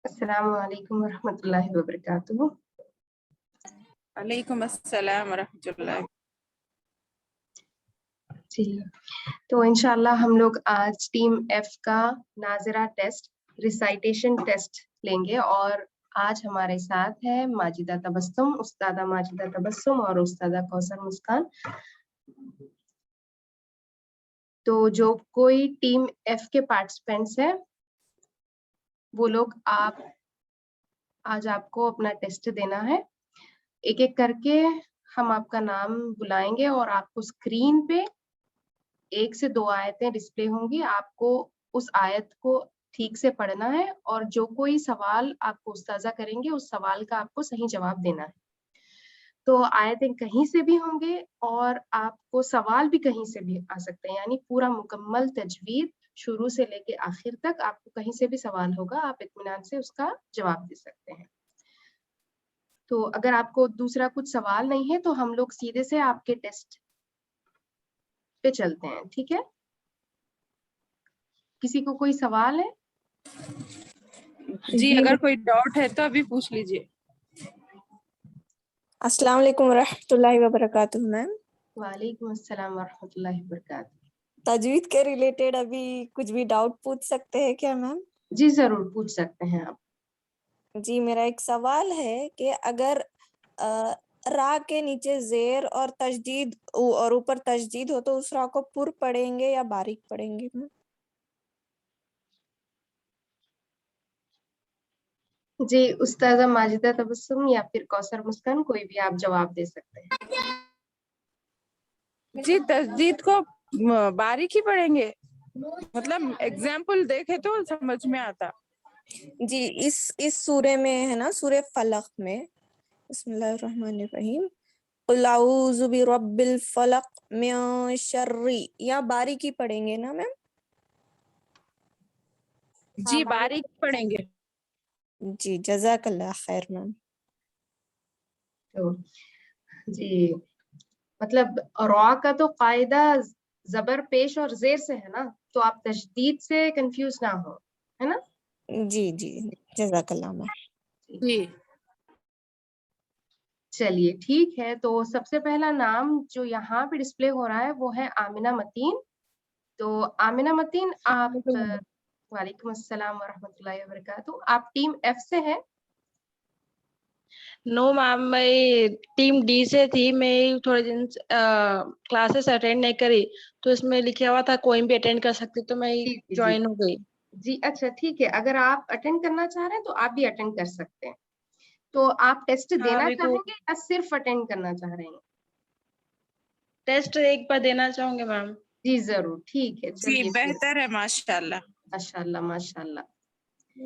السلام علیکم ورحمۃ اللہ وبرکاتہ. وعلیکم السلام ورحمۃ اللہ. جی تو انشاءاللہ ہم لوگ آج ٹیم ایف کا ناظرہ ٹیسٹ ریسائٹیشن ٹیسٹ لیں گے، اور آج ہمارے ساتھ ہے ماجدہ تبسم، استادہ ماجدہ تبسم اور استادہ کوثر مسکان. تو جو کوئی ٹیم ایف کے پارٹیسپینٹس ہیں وہ لوگ آج آپ کو اپنا ٹیسٹ دینا ہے. ایک ایک کر کے ہم آپ کا نام بلائیں گے اور آپ کو اسکرین پہ 1 سے 2 آیتیں ڈسپلے ہوں گی. آپ کو اس آیت کو ٹھیک سے پڑھنا ہے، اور جو کوئی سوال آپ کو استاذہ کریں گے اس سوال کا آپ کو صحیح جواب دینا ہے. تو آیتیں کہیں سے بھی ہوں گے اور آپ کو سوال بھی کہیں سے بھی آ سکتے ہیں، یعنی پورا مکمل تجوید شروع سے لے کے آخر تک آپ کو کہیں سے بھی سوال ہوگا، آپ اطمینان سے اس کا جواب دے سکتے ہیں. تو اگر آپ کو دوسرا کچھ سوال نہیں ہے تو ہم لوگ سیدھے سے آپ کے ٹیسٹ پہ چلتے ہیں. ٹھیک ہے، کسی کو کوئی سوال ہے؟ جی اگر کوئی ڈاؤٹ ہے تو ابھی پوچھ لیجیے. السلام علیکم ورحمۃ اللہ وبرکاتہ میم. وعلیکم السلام ورحمۃ اللہ وبرکاتہ. تجوید کے ریلیٹڈ ابھی کچھ بھی ڈاؤٹ پوچھ سکتے ہیں کیا میم؟ جی ضرور پوچھ سکتے ہیں آپ. جی میرا ایک سوال ہے کہ اگر را کے نیچے زیر اور تشدید اور اوپر تشدید ہو تو اس را کو پر پڑھیں گے یا باریک پڑھیں گے میم؟ جی استاذہ ماجدہ تبسم یا پھر کوثر مسکان، کوئی بھی آپ جواب دے سکتے ہیں. جی تجدید کو باریک ہی پڑھیں گے، مطلب اگزامپل دیکھے تو سمجھ میں آتا. جی اس سورے میں ہے نا، سورہ فلق میں بسم اللہ الرحمن الرحیم قل اعوذ برب الفلق من شر، یا باریک ہی پڑھیں گے نا میم؟ جی باریک پڑھیں گے. جی جزاک اللہ خیر میم. جی مطلب را کا تو قاعدہ زبر پیش اور زیر سے ہے نا، تو آپ تشدید سے کنفیوز نہ ہو، ہے نا؟ جی جی جزاک اللہ میم. جی چلیے ٹھیک ہے. تو سب سے پہلا نام جو یہاں پہ ڈسپلے ہو رہا ہے وہ ہے آمنہ متین. تو آمنہ متین آپ، وعلیکم السلام ورحمۃ اللہ وبرکاتہ، آپ ٹیم ایف سے ہیں؟ نو میم، میں ٹیم ڈی سے تھی. میں تھوڑے دن کلاسز اٹینڈ نہیں کری تو اس میں لکھا ہوا تھا کوئی بھی اٹینڈ کر سکتی، تو میں جی جی جوائن ہو گئی. جی اچھا ٹھیک ہے، اگر آپ اٹینڈ کرنا چاہ رہے ہیں تو آپ بھی اٹینڈ کر سکتے ہیں. تو آپ ٹیسٹ ہاں دینا میرے کو چاہیں گے یا صرف اٹینڈ کرنا چاہ رہے ہیں؟ ٹیسٹ ایک بار دینا چاہوں گے میم. جی ضرور ٹھیک ہے. جی چلیے بہتر ہے ماشاء اللہ. ماشاء اللہ ماشاء اللہ.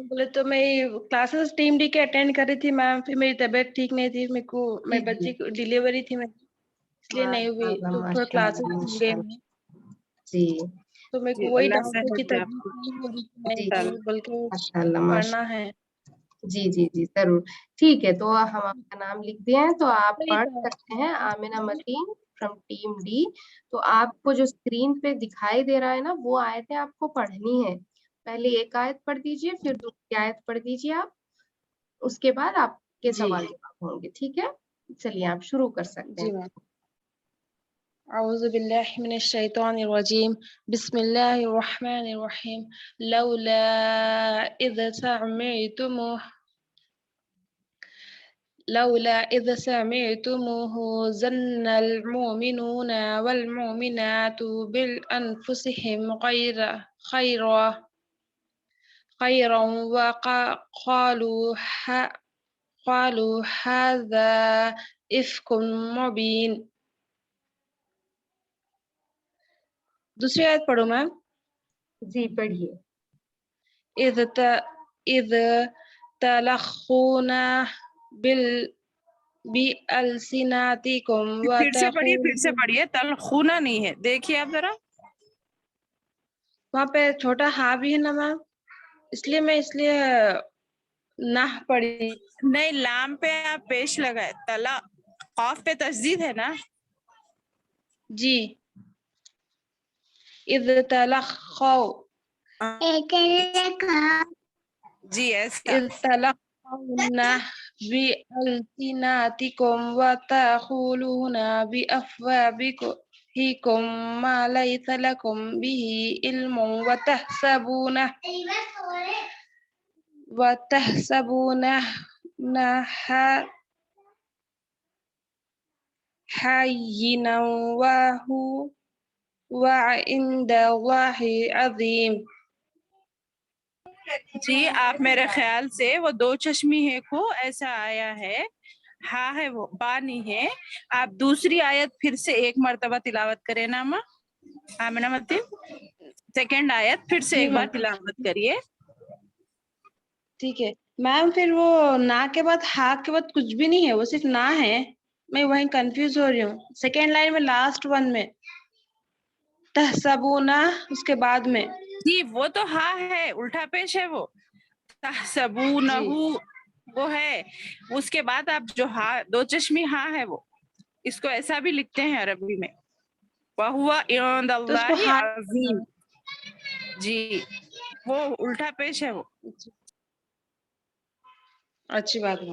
بولے تو میں کلاسز ٹیم ڈی کے اٹینڈ کر رہی تھی میم، پھر میری طبیعت ٹھیک نہیں تھی، میرے کو جی میں بچی کی ڈیلیوری تھی اس لیے نہیں ماشاء ہوئی، اللہ تو تھوڑا ماشاء کلاسز اللہ چھوٹ ماشاء گئے. اللہ. جی تو میرے جی کو وہی اللہ ڈاؤٹ ہے کہ صحت دے آپ تجوید کو. نہیں ہو رہی کہ نہیں جی ہو رہی، بلکہ ماشاء اللہ ماشاء پڑھنا ہے. جی جی جی ضرور ٹھیک ہے. تو ہم آپ کا نام لکھ دیے ہیں، تو آپ صحیح پڑھ تھا. سکتے ہیں آمنہ متین فرام ٹیم ڈی. تو آپ کو جو اسکرین پہ دکھائی دے رہا ہے نا وہ آیتیں آپ کو پڑھنی ہے. پہلے ایک آیت پڑھ دیجیے، پھر دوسری آیت پڑھ دیجیے آپ، اس کے بعد آپ کے جی سوال جواب ہوں گے. ٹھیک ہے، چلیے آپ شروع کر سکتے جی ہیں. میم. اعوذ باللہ من الشیطان الرجیم، بسم اللہ الرحمن الرحیم. لولا اذ سمعتموه ظن المؤمنون والمؤمنات بأنفسهم خيرا قالوا هذا إفك مبين. دوسری آیت پڑھو میم. جی پڑھیے. اذ تلخون بألسنتكم پھر سے پڑھیے تلخونہ نہیں ہے، دیکھیے آپ ذرا وہاں پہ چھوٹا ہاں بھی ہے نا میم، اس لیے نہ پڑھی. نہیں، لام پہ آپ پیش لگائے، تلا قاف پہ تشدید ہے نا. جی اذ تلخوا جی ایسا. إذ تلقون بألسنتكم وتقولون بأفواهكم ما ليس لكم به علم وتحسبونه هينا وهو عند الله عظيم. جی آپ میرے خیال سے وہ دو چشمی ہے کو ایسا آیا ہے، ہاں ہے وہ با نہیں ہے. آپ دوسری آیت پھر سے ایک مرتبہ تلاوت کریں نا ماں آمنہ متی. سیکنڈ آیت پھر سے جی ایک بار میم تلاوت کریے. ٹھیک ہے میم. پھر وہ نا کے بعد ہا کے بعد کچھ بھی نہیں ہے، وہ صرف نا ہے. میں وہیں کنفیوز ہو رہی ہوں. سیکنڈ لائن میں لاسٹ ون میں تحسبونا اس کے بعد میں. جی وہ تو ہاں ہے، الٹا پیش ہے وہ. تحسبونہ جی وہ ہے، اس کے بعد آپ جو ہاں دو چشمی ہاں ہے وہ، اس کو ایسا بھی لکھتے ہیں عربی میں، وَهُوَ عِندَ تو اس کو اللَّهِ ہا. عظیم. جی وہ الٹا پیش ہے وہ. اچھی بات ہے.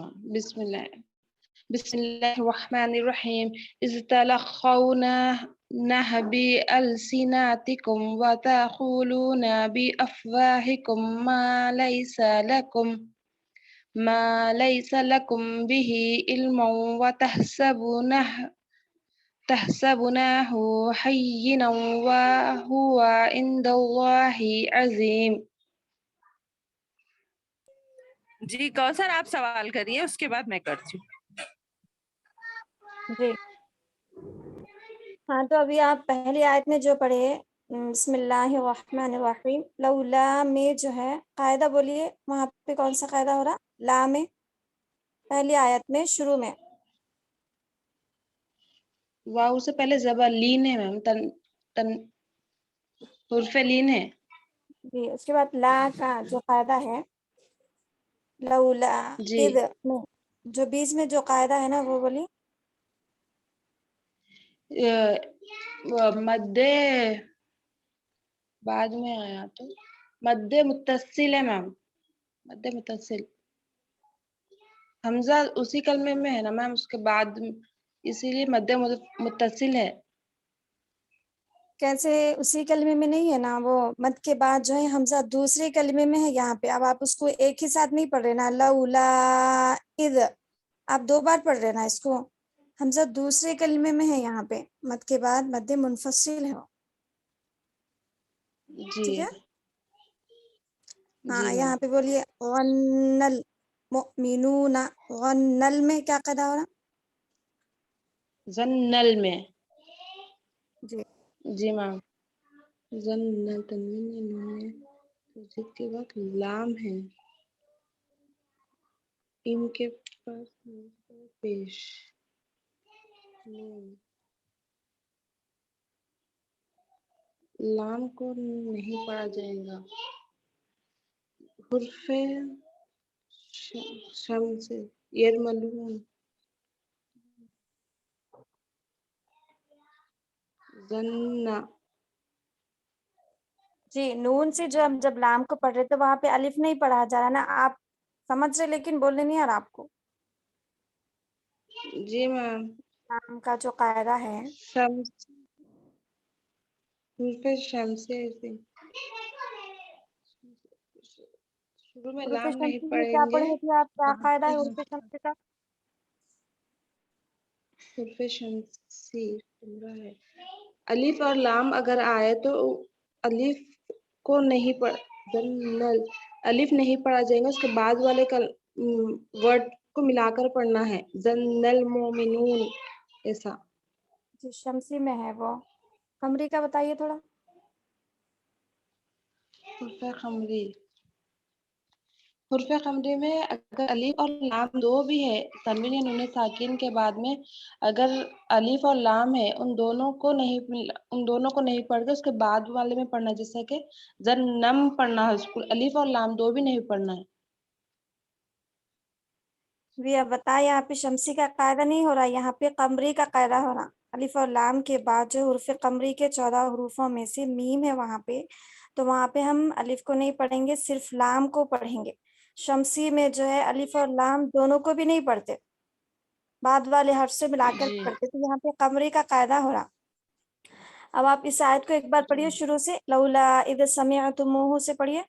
بسم اللہ الرحمن الرحیم. اذ تلقونه بألسنتكم وتقولون بأفواهكم ما ليس لكم به علم وتحسبونه هينا وهو عند الله عظيم. جی کوثر آپ سوال کریے، اس کے بعد میں کرتی ہوں. جی ہاں، تو ابھی آپ پہلی آیت میں جو پڑھے بسم اللہ الرحمن الرحیم، لولا میں جو ہے قاعدہ بولیے وہاں پہ کون سا قاعدہ ہو رہا؟ لا میں پہلی آیت میں شروع میں واو سے پہلے زبر لین ہے میم. تن حرف لین ہے. جی، اس کے بعد لا کا جو قاعدہ ہے لولا جی اذ میں جو بیچ میں جو قاعدہ ہے نا وہ بولیے. مد بعد میں آیا تو مد متصل ہے میم. مد متصل حمزہ اسی کلمے میں ہے نا میم، اس کے بعد اسی لیے مد متصل ہے. کیسے اسی کلمے میں نہیں ہے نا، وہ مد کے بعد جو ہے حمزہ دوسرے کلمے میں ہے یہاں پہ. اب آپ اس کو ایک ہی ساتھ نہیں پڑھ رہے نا، لولا اذ آپ دو بار پڑھ رہے نا اس کو. حمزہ دوسرے کلمے میں ہے یہاں پہ، مد کے بعد مد منفصل ہے. جی ٹھیک ہے جی ہاں، میم. یہاں پہ بولیے غنل مؤمنون. غنل میں کیا قاعدہ ہو رہا؟ زنل میں. جی جی میم. زنل تنوین نون جس کے بعد لام ہے، ان کے پاس پیش نون. لام کو نہیں پڑھا جائے گا. حرف شم سے یرملون زنہ. جی، نون سے جو ہم جب لام کو پڑھ رہے تو وہاں پہ الف نہیں پڑھا جا رہا نا. آپ سمجھ رہے لیکن بولنے نہیں آ رہا آپ کو. جی میم. لام کا جو قاعدہ ہے شمس حرف شم سے شروع میں حروف لام نہیں شمسی میں کیا پڑھیں گے. پڑھے تھے آپ؟ کیا قاعدہ ہے حروف شمسی کا؟ حرف شمسی ہے الف اور لام اگر آئے تو الف کو نہیں الف نہیں پڑھا جائے گا، اس کے بعد والے ورڈ کو ملا کر پڑھنا ہے. زن المؤمنون ایسا. جی شمسی میں ہے وہ. قمری کا بتائیے تھوڑا. حرف قمری میں اگر الف اور لام دو بھی ہے تنوین یا نون ساکن کے بعد میں، اگر الف اور لام ہے ان دونوں کو نہیں پڑھ کے اس کے بعد والے میں پڑھنا ہے. جیسے کہ زنم پڑھنا ہے، اس کو الف اور لام دو بھی نہیں پڑھنا ہے. جی اب بتائیں، یہاں پہ شمسی کا قاعدہ نہیں ہو رہا، یہاں پہ قمری کا قاعدہ ہو رہا. الف اور لام کے بعد جو حروف قمری کے 14 حروفوں میں سے میم ہے وہاں پہ، تو وہاں پہ ہم الف کو نہیں پڑھیں گے، صرف لام کو پڑھیں گے. شمسی میں جو ہے الف اور لام دونوں کو بھی نہیں پڑھتے، بعد والے حرف سے ملا کر جی پڑھتے، تو یہاں پہ قمری کا قاعدہ ہو رہا۔ اب آپ اس آیت کو ایک بار پڑھیے شروع سے، لولا اذ سمعتموہ سے پڑھیے۔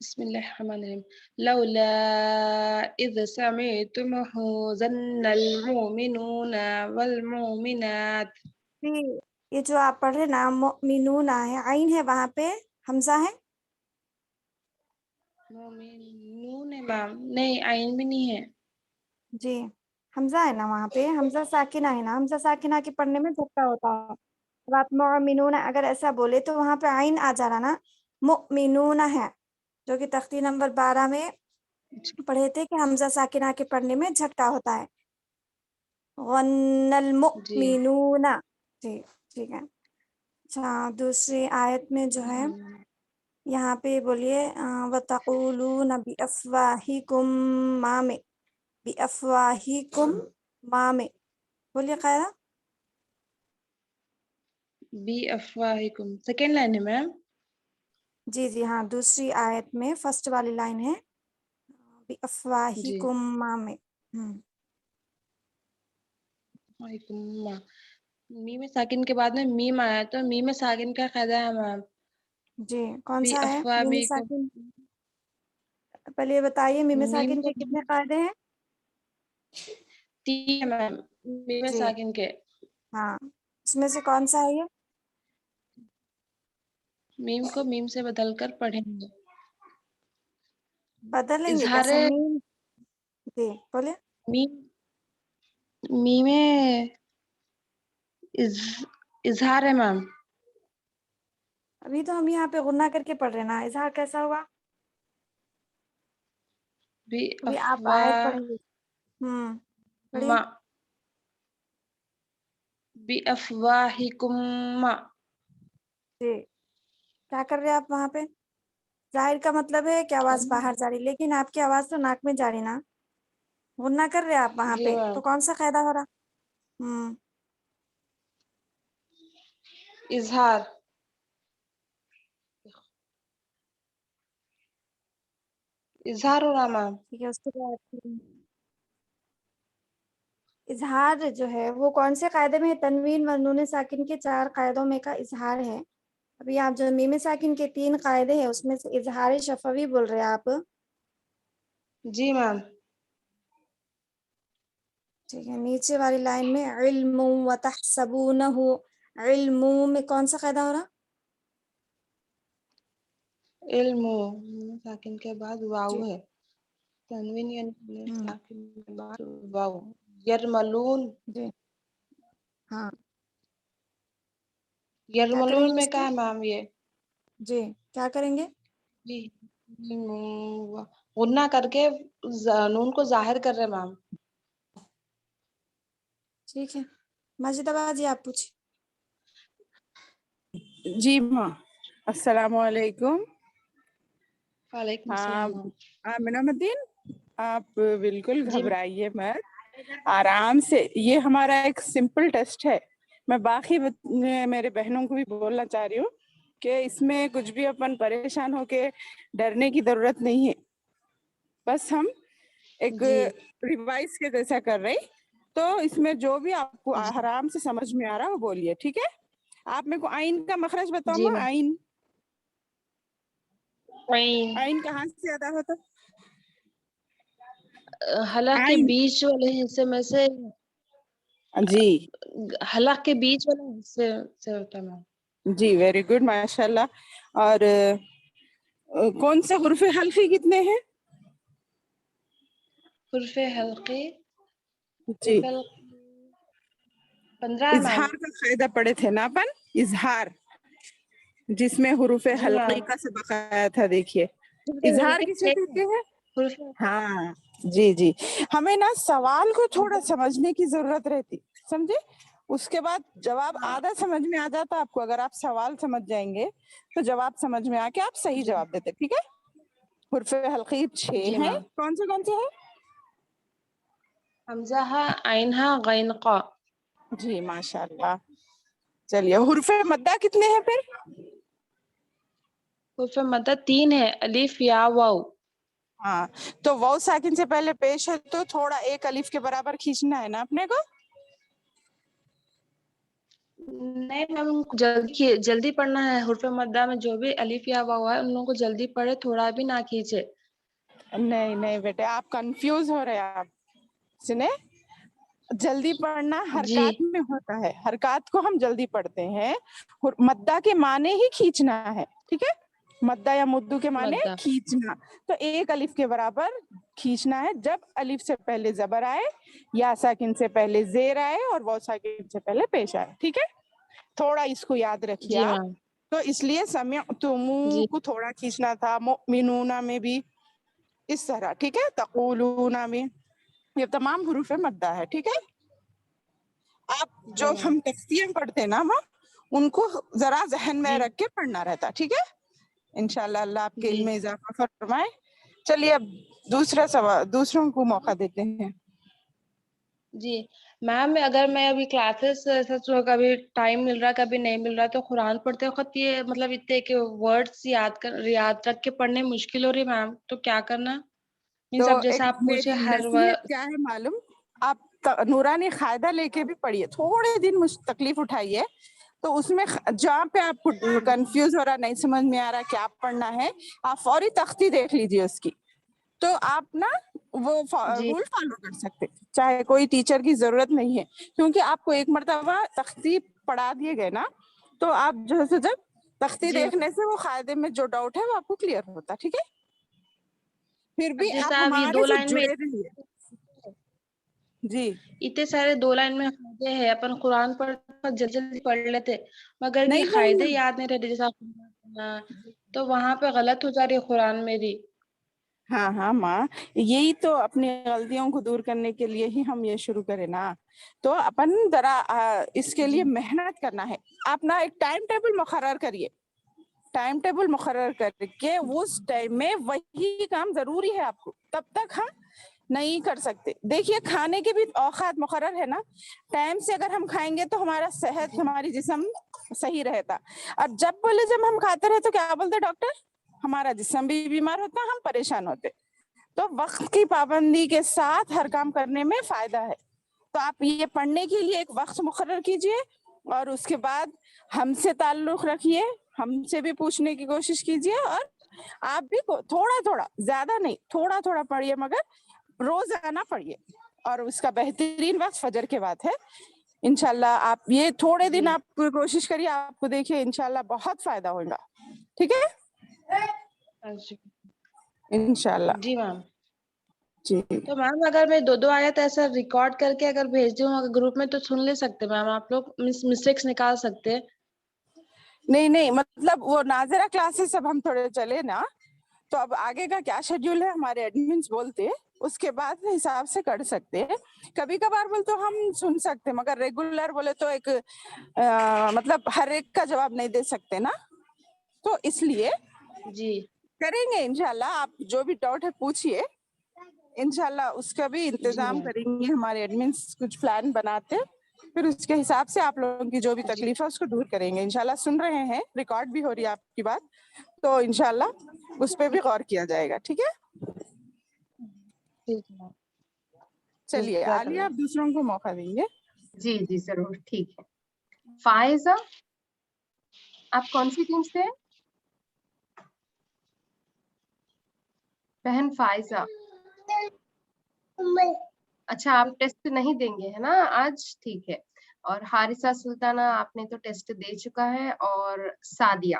بسم اللہ الرحمن الرحیم لولا اذ سمعتموہ ظن المؤمنون والمؤمنات۔ جی، یہ جو آپ پڑھ رہے نا مؤمنون ہے، عین ہے وہاں پہ، حمزہ ہے؟ مومنون میم نہیں، عین بھی نہیں ہے۔ جی حمزہ ہے نا وہاں پہ، حمزہ ساکنہ ہے نا، حمزہ ساکنہ کے پڑھنے میں دھکا ہوتا ہے۔ اب آپ مؤمنون اگر ایسا بولے تو وہاں پہ عین آ جا رہا نا، مؤمنون ہے، جو کہ تختی نمبر 12 میں پڑھے تھے کہ حمزہ ساکنہ کے پڑھنے میں جھٹکا ہوتا ہے، غن جی المؤمنون۔ جی ٹھیک ہے۔ اچھا دوسری آیت میں جو ہے یہاں پہ بولیے وَتَقُولُونَ بِأَفْوَاهِكُمْ مَا میں، بِأَفْوَاهِكُمْ مَا میں بولیے قاعدہ۔ بی افواہکم سیکنڈ لائن ہے میم۔ جی جی ہاں، دوسری آیت میں فرسٹ والی لائن ہے جی بِأَفْوَاهِكُمْ مَا میں۔ میم ساکن کے بعد میں میم آیا تو میم ساکن کا قاعدہ ہے میم۔ جی کون بی سا ہے میم افواہکم، ساکن؟ پہلے یہ بتائیے میم میم ساکن کو کے کتنے قاعدے ہیں؟ 3 میم میم جی ساکن کے۔ ہاں، اس میں سے کون سا ہے یہ؟ میم کو میم سے بدل کر پڑھیں گے۔ بدلیں گے اظہار کیسے میم؟ جی بولے۔ میم میم اظہار ہے میم۔ ابھی تو ہم یہاں پہ غنہ کر کے پڑھ رہے ہیں نا، اظہار کیسا ہوا؟ بی ابھی آپ آیت افواہ پڑھیں گے۔ پڑھیے۔ بی افواہکم۔ جی کیا کر رہے ہیں آپ وہاں پہ؟ ظاہر کا مطلب ہے کہ آواز باہر جا رہی، لیکن آپ کی آواز تو ناک میں جا رہی نا، غنہ کر رہے ہیں آپ وہاں جی پہ، میم تو کون سا قاعدہ ہو رہا؟ اظہار۔ اظہار ہو رہا میم۔ ٹھیک ہے، اس کے بعد اظہار جو ہے وہ کون سے قاعدے میں ہے؟ تنوین و نون ساکن کے 4 قاعدوں میں کا اظہار ہے۔ ابھی آپ جو میم ساکن کے 3 قاعدے ہیں اس میں سے اظہار شفوی بول رہے ہیں آپ؟ جی میم۔ ٹھیک ہے، نیچے والی لائن میں علم و تحسبونہ، علم میں کون سا قاعدہ ہو رہا؟ علم ساکن کے بعد واو جی ہے، تنوین یعنی ہوں ساکن کے بعد واو۔ یرملون، جی ہاں، کیا کریں یرملون گے میں اس کہا کو؟ ہے میم یہ؟ جی کیا کریں گے؟ جی غنہ کر کے نون کو ظاہر کر رہے میم۔ ٹھیک ہے، ماجد آباد جی آپ پوچھیں۔ جی ماں، السلام علیکم۔ وعلیکم ہاں السلام میم۔ آمنہ مدین، آپ بالکل جی گھبرائیے مت، آرام سے، یہ ہمارا ایک سمپل ٹیسٹ ہے۔ میں باقی میرے بہنوں کو بھی بولنا چاہ رہی ہوں کہ اس میں کچھ بھی اپن پریشان ہو کے ڈرنے کی ضرورت نہیں ہے، بس ہم ایک جی ریوائز کے جیسا کر رہے، تو اس میں جو بھی آپ کو جی آرام سے سمجھ میں آ رہا وہ بولیے، ٹھیک ہے؟ آپ میرے کو آئین کا مخرج بتاؤ جی ماں، میم۔ آئین عین آئین کہاں سے زیادہ ہوتا؟ حلق کے آئین، بیچ والے حصے میں سے، جی حلق کے بیچ والے حصے سے ہوتا ہے میم۔ جی ویری گڈ ماشاء اللہ۔ اور کون سے حرف حلقی کتنے ہیں؟ حرف حلقی جی 15 ہے میم۔ اظہار کا قاعدہ پڑھے تھے نا اپن، اظہار جس میں حروف جی حلقی میم۔ کا سبق آیا تھا، دیکھیے حرف اظہار حلقی کسے 6 کہتے ہے، ہیں؟ حرف ہاں جی جی، ہمیں نا سوال کو تھوڑا سمجھنے کی ضرورت رہتی، سمجھے؟ اس کے بعد جواب آدھا سمجھ میں آ جاتا آپ کو، اگر آپ سوال سمجھ جائیں گے تو جواب سمجھ میں آ کے آپ صحیح جی جواب دیتے، ٹھیک ہے؟ حرف حلقی 6 جی ہیں، میم۔ کون سے ہیں؟ حمزہ ہا، عین ہا، غین قا۔ جی ماشاء اللہ۔ چلیے حرف مدہ کتنے ہیں پھر؟ حروف مدہ 3 ہے، الف یا واو. ہاں تو واو ساکن سے پہلے پیش ہے تو تھوڑا ایک الف کے برابر کھینچنا ہے نا اپنے کو. نہیں میم، ان کو جلدی پڑھنا ہے. حروف مدہ میں جو بھی الف یا واو ہے ان لوگوں کو جلدی پڑھے، تھوڑا بھی نہ کھینچے. نہیں بیٹے آپ کنفیوز ہو رہے ہیں. آپ سنے، جلدی پڑھنا جی حرکات میں ہوتا ہے، حرکات کو ہم جلدی پڑھتے ہیں. مدہ کے معنی ہی کھینچنا ہے، ٹھیک ہے. مدہ یا مدو کے معنی مدہ. کھینچنا. تو ایک الف کے برابر کھینچنا ہے جب الف سے پہلے زبر آئے، یا ساکن سے پہلے زیر آئے، اور واو ساکن سے پہلے پیش آئے. ٹھیک ہے، تھوڑا اس کو یاد رکھیے جی آپ. میم. تو اس لیے سمعتم جی کو تھوڑا کھینچنا تھا، مؤمنون میں بھی اس طرح. ٹھیک ہے، تقولون میں، یہ تمام حروف مدہ ہے. ٹھیک ہے، آپ جی جو میم. ہم تفتیاں پڑھتے ہیں نا ان کو ذرا ذہن میں جی رکھ کے پڑھنا رہتا. ٹھیک ہے، انشاءاللہ اللہ آپ کے جی علم میں اضافہ فرمائے. چلیے اب دوسرا سوال، دوسروں کو موقع دیتے ہیں. جی میم، اگر میں ابھی کلاسز کبھی ٹائم مل رہا کبھی نہیں مل رہا تو قرآن پڑھتے وقت یہ مطلب اتنے کہ ورڈس یاد رکھ کے پڑھنے مشکل ہو رہی میم، تو کیا کرنا؟ مینس تو اب جیسے ایک آپ پوچھے میری ہر نصیحت کیا ہے معلوم، آپ نورانی قاعدہ لے کے بھی پڑھیے. تھوڑے دن تکلیف اٹھائیے، تو اس میں جہاں پہ آپ کنفیوز ہو رہا، نہیں سمجھ میں آ رہا کیا پڑھنا ہے، آپ فوری تختی دیکھ لیجیے اس کی. تو آپ نا وہ جی رول فالو کر سکتے، چاہے کوئی ٹیچر کی ضرورت نہیں ہے. کیونکہ آپ کو ایک مرتبہ تختی پڑھا دیے گئے نا، تو آپ جو ہے جب تختی جی دیکھنے سے وہ قاعدے میں جو ڈاؤٹ ہے وہ آپ کو کلیئر ہوتا. ٹھیک ہے، پھر اب بھی جیسے آپ اب یہ ہمارے 2 سے لائن میں جڑے رہیے. جی اتنے سارے 2 لائن میں قاعدے ہیں، اپن قرآن جلدی پڑھ لیتے، مگر نہیں یہ نہیں قاعدے نہیں یاد نہیں رہتے. جیسا تو وہاں پہ غلط ہو جا رہی ہے قرآن میری. ہاں ماں، یہی تو اپنی غلطیوں کو دور کرنے کے لیے ہی ہم یہ شروع کریں نا. تو اپن ذرا اس کے جی لیے محنت کرنا ہے. آپ نا ایک ٹائم ٹیبل مقرر کریے، ٹائم ٹیبل مقرر کر کے اس ٹائم میں وہی کام ضروری ہے آپ کو. تب تک ہم نہیں کر سکتے. دیکھیے کھانے کے بھی اوقات مقرر ہے نا، ٹائم سے اگر ہم کھائیں گے تو ہمارا صحت، جی ہماری جسم صحیح رہتا. اور جب ہم کھاتے رہے تو کیا بولتے ڈاکٹر، ہمارا جسم بھی بیمار ہوتا، ہم پریشان ہوتے. تو وقت کی پابندی کے ساتھ ہر کام کرنے میں فائدہ ہے. تو آپ یہ پڑھنے کے لیے ایک وقت مقرر کیجئے، اور اس کے بعد ہم سے تعلق رکھیے، ہم سے بھی پوچھنے کی کوشش کیجئے. اور آپ بھی تھوڑا زیادہ نہیں، تھوڑا پڑھیے، مگر روزانہ پڑھیے. اور اس کا بہترین وقت فجر کے بعد ہے. انشاءاللہ آپ یہ تھوڑے دن جی آپ کوشش کریے، آپ کو دیکھیے انشاءاللہ بہت فائدہ ہوگا. ٹھیک ہے، انشاءاللہ. جی میم. جی تو میم اگر میں 2 آیت ایسا ریکارڈ کر کے اگر بھیج دوں گروپ میں تو سن لے سکتے میم آپ لوگ؟ مسٹیکس نکال سکتے؟ نہیں مطلب وہ ناظرہ کلاسز اب ہم تھوڑے چلے نا، تو اب آگے کا کیا شیڈیول ہے ہمارے ایڈمنس بولتے، اس کے بعد حساب سے کر سکتے. کبھی کبھار بولے تو ہم سن سکتے، مگر ریگولر بولے تو ایک مطلب ہر ایک کا جواب نہیں دے سکتے نا. تو اس لیے جی کریں گے انشاءاللہ. آپ جو بھی ڈاؤٹ ہے پوچھئے، انشاءاللہ اس کا بھی جی انتظام میم. کریں گے. ہمارے ایڈمنس کچھ پلان بناتے، پھر اس کے حساب سے آپ لوگوں کی جو بھی جی تکلیف ہے اس کو دور کریں گے. انشاءاللہ سن رہے ہیں، ریکارڈ بھی ہو رہی ہے آپ کی بات، تو انشاءاللہ اس پہ بھی غور کیا جائے گا. ٹھیک ہے، ٹھیک ہے. چلیے جزاک عالیہ اللہ. آپ دوسروں کو موقع دیں گے. جی ضرور، ٹھیک ہے. فائزہ، آپ کون سی ٹیم سے ہیں؟ بہن فائزہ. اچھا، آپ ٹیسٹ نہیں دیں گے ہے نا آج؟ ٹھیک ہے. اور حارثہ سلطانہ، آپ نے تو ٹیسٹ دے چکا ہے. اور سعدیہ.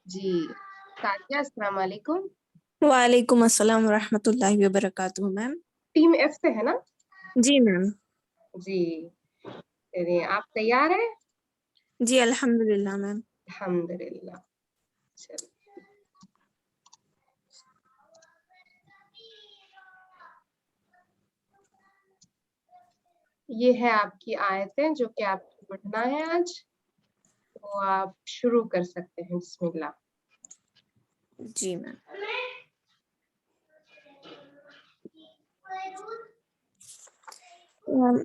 جی سعدیہ، السلام علیکم. وعلیکم السلام ورحمۃ اللہ وبرکاتہ. میم ٹیم ایف سے ہے نا؟ جی میم. جی چلیے، آپ تیار ہیں؟ جی الحمدللہ میم. الحمدللہ. چلیے، یہ ہے آپ کی آیتیں جو کہ آپ کو پڑھنا ہے آج. تو آپ شروع کر سکتے ہیں. بسم اللہ. جی میم.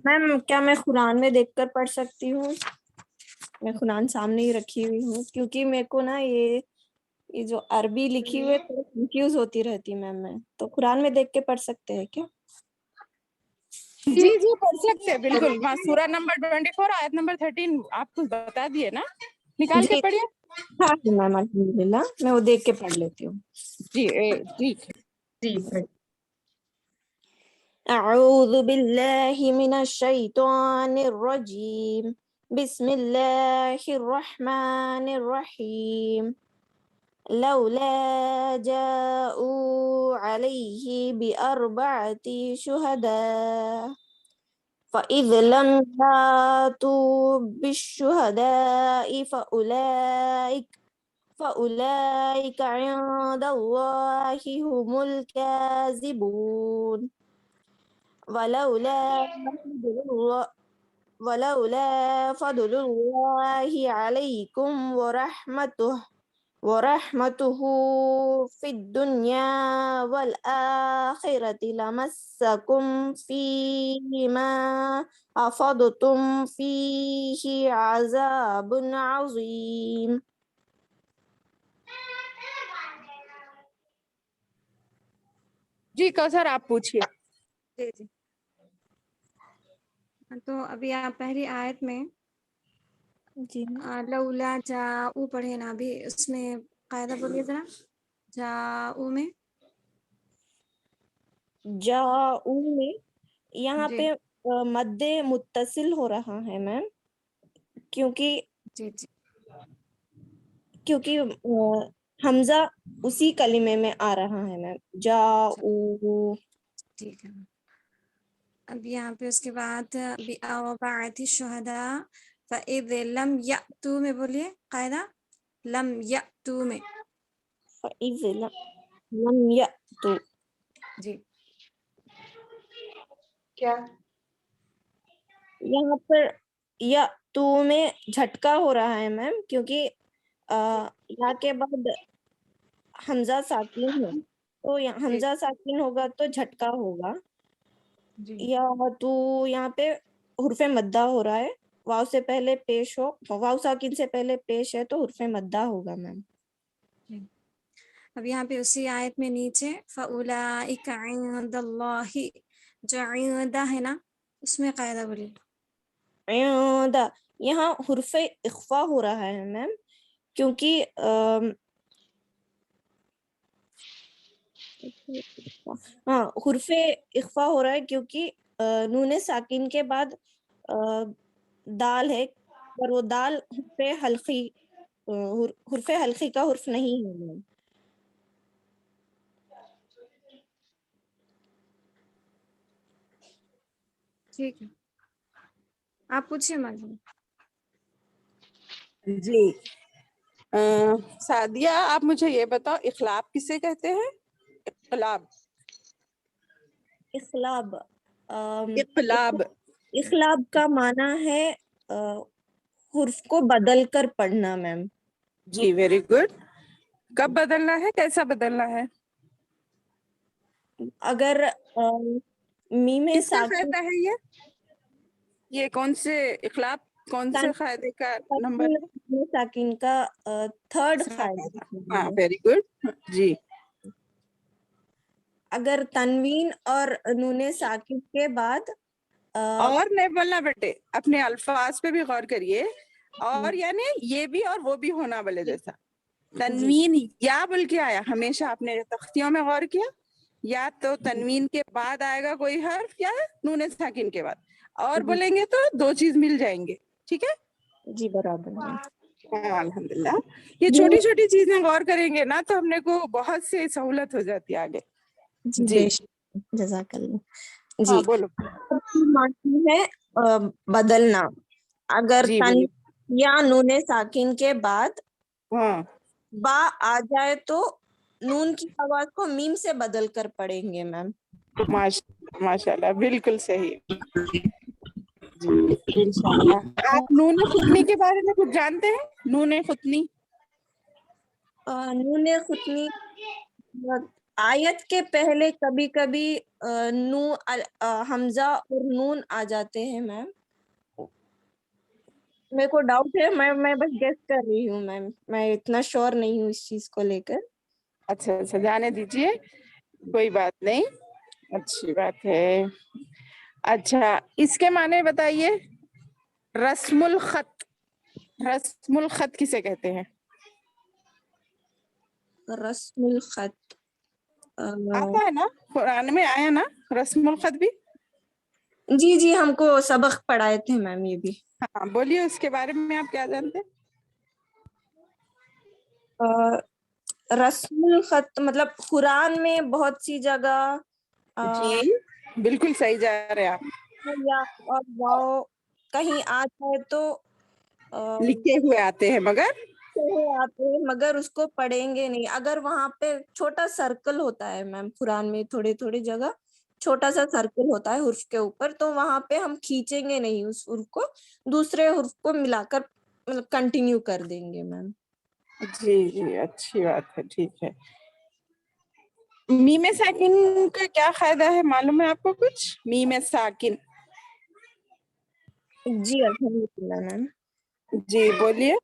میم کیا میں قرآن میں دیکھ کر پڑھ سکتی ہوں؟ میں قرآن سامنے ہی رکھی ہوئی ہوں کیونکہ میرے کو نا یہ جو عربی لکھی ہوئی ہے تو کنفیوز ہوتی رہتی میم میں. تو قرآن میں دیکھ کے پڑھ سکتے ہیں کیا؟ جی جی پڑھ سکتے ہیں بالکل. وہاں سورہ نمبر 24 آیت نمبر 13 آپ کو بتا دیے نا, نکال کے جی پڑھیے. ہاں میم الحمد للہ میں وہ دیکھ کے پڑھ لیتی ہوں. جی ٹھیک ہے. جی اعوذ باللہ من الشیطان الرجیم بسم اللہ الرحمن الرحیم لولا جاءوا علیہ بأربعۃ شہداء فإذ لم يأتوا بالشهداء فأولئك عند الله هم الكاذبون ولولا فضل الله عليكم ورحمته في الدنيا والآخرة لمسكم فيما أفضتم فيه عذاب عظيم. جی کوثر آپ پوچھیے. جی جی. تو ابھی آپ پہلی آیت میں جی لولا جاؤ پڑھے نا, ابھی اس میں قاعدہ بولیے ذرا. جاؤ میں جاؤ میں یہاں جی پہ مد متصل ہو رہا ہے میم کیونکہ جی جی حمزہ اسی کلمے میں آ رہا ہے میم. جاؤ ٹھیک ہے. اب یہاں پہ اس کے بعد بأربعۃ شہداء فإذ لم یأتوا میں بولیے قاعدہ لم یأتوا میں. فإذ لم یأتوا جی کیا یہاں پر یا تو میں جھٹکا ہو رہا ہے میم کیونکہ یا کے بعد حمزہ ساکن ہے تو حمزہ ساکن ہوگا تو جھٹکا ہوگا. جی یا تو یہاں پہ حرف مدہ ہو رہا ہے, واو سے پہلے پیش ہو, واو ساکن سے پہلے پیش ہے تو حرف مدہ ہوگا میم. اب یہاں پہ اسی آیت میں نیچے فَأُولَئِكَ عِندَ اللَّهِ, جو عِندَ ہے نا اس میں قاعدہ بولیے. عند یہاں حرف اخفا ہو رہا ہے میم کیونکہ ہاں حرف اخفا ہو رہا ہے کیونکہ نون ساکن کے بعد دال ہے اور وہ دال حرف حلقی کا حرف نہیں ہے میم. ٹھیک ہے آپ پوچھیے مجھے. جی سعدیہ آپ مجھے یہ بتاؤ اخلاب کسے کہتے ہیں؟ اخلاب اخلاب اخلاب اخلاب کا معنی ہے حرف کو بدل کر پڑھنا میم. جی ویری گڈ. کب بدلنا ہے, کیسا بدلنا ہے؟ اگر میم کس کا ساکن قاعدہ ہے یہ کون سے اخلاب کون سے قاعدے کا نمبر ہے؟ ساکن کا تھرڈ ہاں قاعدہ. Very good. جی اگر تنوین اور نون ساکن کے بعد اور نہیں بولنا بیٹے, اپنے الفاظ پہ بھی غور کریے. اور یعنی یہ بھی اور وہ بھی ہونا بولے جیسا. تنوین یا بول کے آیا ہمیشہ اپنے تختیوں میں غور کیا, یا تو تنوین کے بعد آئے گا کوئی حرف یا نون ساکن کے بعد, اور بولیں گے تو دو چیز مل جائیں گے. ٹھیک ہے جی برابر ہے. ہاں الحمدللہ. یہ چھوٹی چھوٹی چیزیں غور کریں گے نا تو ہم نے کو بہت سے سہولت ہو جاتی ہے آگے. جی جی بے شک جزاک اللہ. ہاں جی بولو. معنی ہے بدلنا. اگر جی تن بولو. یا نون ساکن کے بعد ہاں با آ جائے تو نون کی آواز کو میم سے بدل کر پڑھیں گے میم. ماشاء اللہ بالکل صحیح. جی انشاءاللہ. آپ نون ختنی کے بارے میں کچھ جانتے ہیں؟ نون ختنی نون ختنی آیت کے پہلے کبھی کبھی حمزہ اور نون آ جاتے ہیں میم. मेरे को डाउट है, मैं बस गेस कर रही हूँ मैम, मैं इतना श्योर नहीं हूँ इस चीज को लेकर। अच्छा अच्छा, जाने दीजिए, कोई बात नहीं, अच्छी बात है। अच्छा, इसके माने बताइए, रस्मुल खत, रस्मुल खत किसे कहते हैं? रस्मुल खत, आता है ना, कुरान में आया ना रस्मुल खत भी? जी जी, हमको सबक पढ़ाए थे मैम ये भी। हाँ, बोलिए उसके बारे में आप क्या जानते हैं? रस्मुल खत मतलब कुरान में बहुत सी जगह जी बिल्कुल सही जा रहे हैं आप, या और वाओ कहीं आ जाए तो लिखे हुए आते हैं मगर आते हैं, मगर उसको पढ़ेंगे नहीं। अगर वहां पे छोटा सर्कल होता है मैम, कुरान में थोड़ी थोड़ी जगह छोटा सा सर्कल होता है हुर्फ के ऊपर, तो वहां पे हम खींचेंगे नहीं उस हुर्फ को, दूसरे हुर्फ को मिलाकर मतलब कंटिन्यू कर देंगे मैम। जी जी, अच्छी बात है, ठीक है। मीम साकिन का क्या फायदा है, मालूम है आपको कुछ? मीम साकिन, जी अल्हम्दुलिल्लाह मैम। जी बोलिए।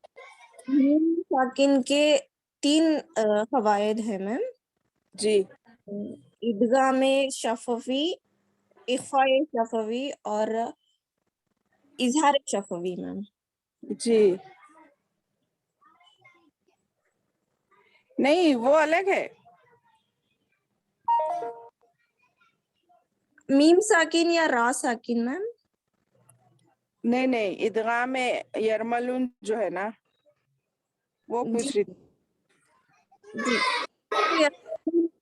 मीम साकिन के 3 फवायद है मैम। जी इदगाम शफवी, इख्फाए शफवी और इजहार शफवी मैम। जी, नहीं वो अलग है। मीम साकिन या रा साकिन मैम? नहीं नहीं, इदगाम यरमलून जो है ना, वो जी पूछ रही थी। जी।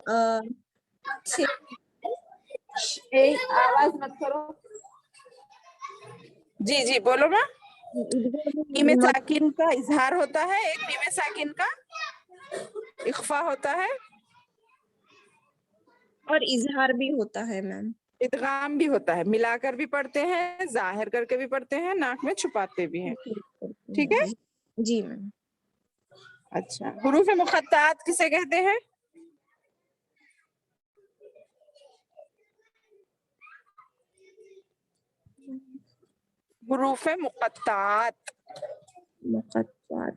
अ, छे- आवाज मत करो। जी जी बोलो माँ। मीम इदगाम साकिन का इजहार होता है, एक मीम साकिन का इख्फा होता है, और इजहार भी होता है मैम। इदगाम भी होता है, मिलाकर भी पढ़ते हैं, जाहिर करके भी पढ़ते हैं, नाक में छुपाते भी हैं। ठीक है। जी मैम। अच्छा, हुरूफ मुक़त्तात किसे कहते हैं? हुरूफ मुक़त्तात, मुक़त्तात,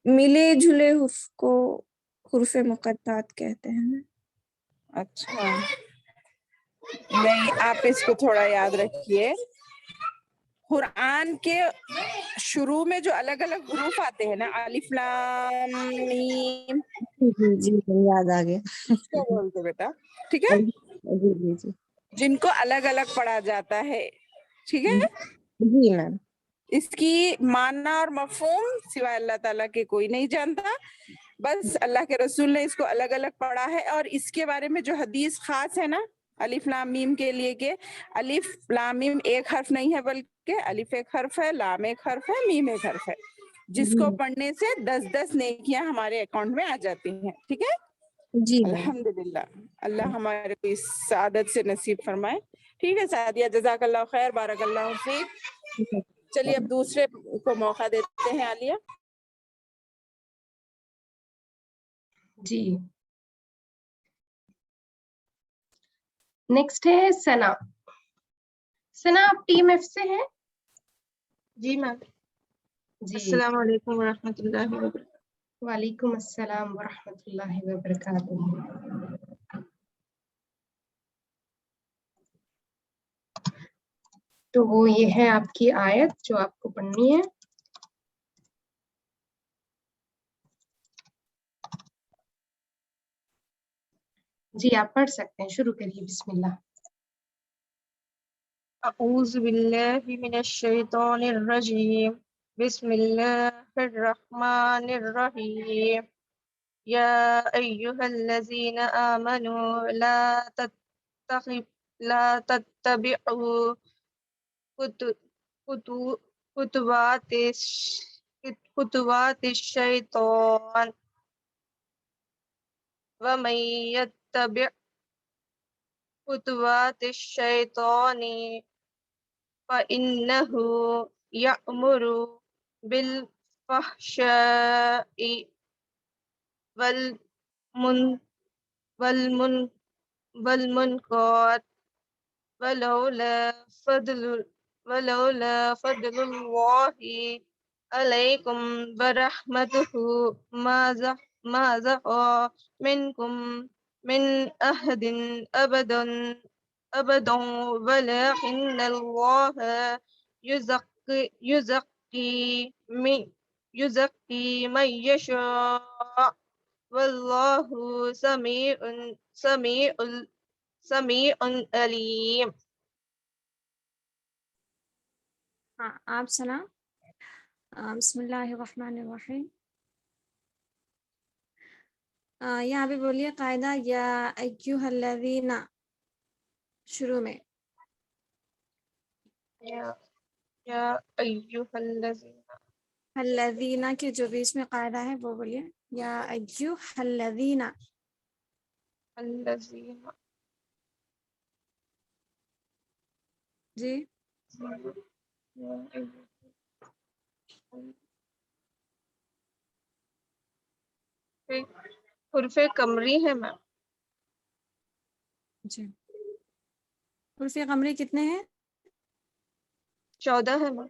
मिले जुले हुर्फ को हुर्फ मुक़त्तात कहते हैं। अच्छा नहीं, आप इसको थोड़ा याद रखिए। कुरान के शुरू में जो अलग अलग हुरूफ आते हैं ना, अलिफ लाम मीम, जी जी याद आ गया। क्या बोलते बेटा, ठीक है, जी जी जी जिनको अलग अलग पढ़ा जाता है, ठीक है। जी मैम। इसकी माना और मफहूम सिवाय अल्लाह ताला के कोई नहीं जानता, बस अल्लाह के रसूल ने इसको अलग अलग पढ़ा है। और इसके बारे में जो हदीस खास है ना, अलिफ लाम मीम के लिए के अलिफ लाम मीम एक हर्फ नहीं है, बल्कि अलिफ एक हर्फ है, लाम एक हर्फ है, मीम एक हर्फ है, जिसको पढ़ने से 10-10 नेकियां हमारे अकाउंट में आ जाती हैं, ठीक है। जी मैम। अल्हम्दुलिल्लाह, अल्लाह हमारे को इस सादत से नसीब फरमाए। ठीक है सादिया, जज़ाकल्लाह खैर, बारकल्लाहु फीक। चलिए अब दूसरे को मौका देते हैं, आलिया। जी, नेक्स्ट है सना। सना, आप टीम एफ से हैं? जी मैम। जी, अस्सलाम वालेकुम वरहमतुल्लाहि वबरकातुहू। वालेकुम अस्सलाम वरहमतुल्लाहि वबरकातुहू। तो वो ये है आपकी आयत जो आपको पढ़नी है। जी, आप पढ़ सकते हैं, शुरू करिए, बिस्मिल्लाह। अऊज़ु बिल्लाहि मिनश शैतानिर रजीम। बिस्मिल्लाहिर रहमानिर रहीम। या अय्युहल्लज़ीना आमनू ला तत्तबिउ कुतु- कुतुवातिश शैतान वमन यत्तबि कुतुवातिश शैतानि फ़इन्नहु यअमुरु बिलफ़हशाइ वल मुन वल्मुनकर वलौला फदलुल्लाहि عليكم برحمته ما زهى منكم من أحد أبدا ولكن الله يزكي من يشاء والله سميع عليم. हाँ आप सुना बिस्मिल्लाहिर्रहमानिर्रहीम। यहाँ पे बोलिए कायदा या अय्युहल्लज़ीना शुरू में या अय्युहल्लज़ीन हल्लज़ीना के जो बीच में कायदा है वो बोलिए या अय्युहल्लज़ीना। الذين जी حرف कमरी है मैम। जी उर्फ़े कमरी कितने हैं? 14 है मैम।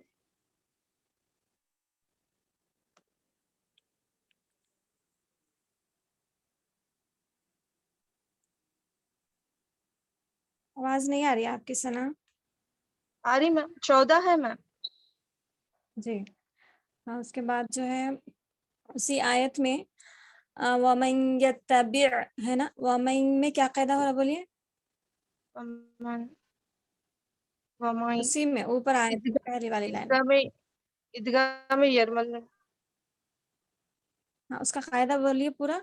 आवाज़ नहीं आ रही है आपकी सना। आ रही मैम, 14 है मैम। जी हाँ उसके बाद जो है उसी आयत में वमन यत्तबिअ है ना, वमन में क्या कायदा हो रहा बोलिए? वमाई उसी में ऊपर आयत में पहली वाली लाइन ईदगाह में यरमल में हाँ उसका कायदा बोलिए पूरा।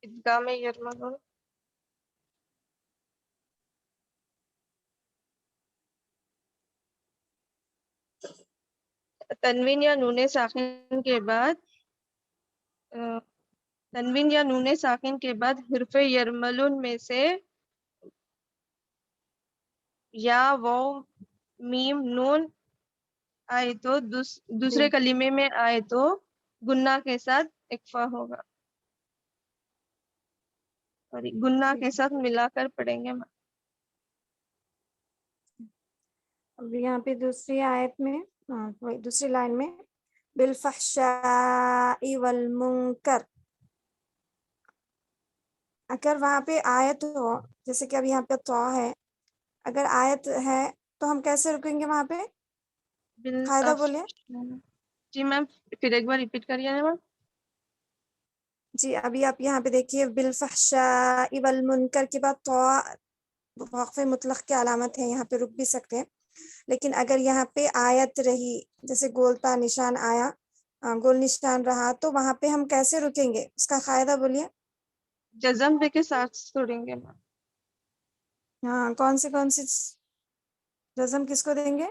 ईदगाह में यरमल तनवीन या नूने साकिन के बाद तनवीन या नूने साकिन के बाद हिरफ यरमलुन में से या वो मीम नून आए तो दूसरे कलीमे में आए तो गुन्ना के साथ इक्फा होगा, सॉरी गुन्ना के साथ मिलाकर पढ़ेंगे। अब यहाँ पे दूसरी आयत में वही दूसरी लाइन में बिलफहशाई वल मुनकर, अगर वहाँ पे आयत हो जैसे कि अब यहाँ पे तो है, अगर आयत है तो हम कैसे रुकेंगे वहाँ पे? कायदा बोलिए। जी मैम फिर एक बार रिपीट करिए ना मैम। जी अभी आप यहाँ पे देखिए बिलफहशाई वल मुनकर के बाद तो वक्फ मुतलक की अलामत है, यहाँ पे रुक भी सकते हैं। लेकिन अगर यहाँ पे आयत रही जैसे गोलता निशान आया, गोल निशान रहा तो वहाँ पे हम कैसे रुकेंगे? उसका कायदा बोलिए। जज़म बे के साथ छोड़ेंगे मैम। हाँ कौन सी जज़म किसको देंगे?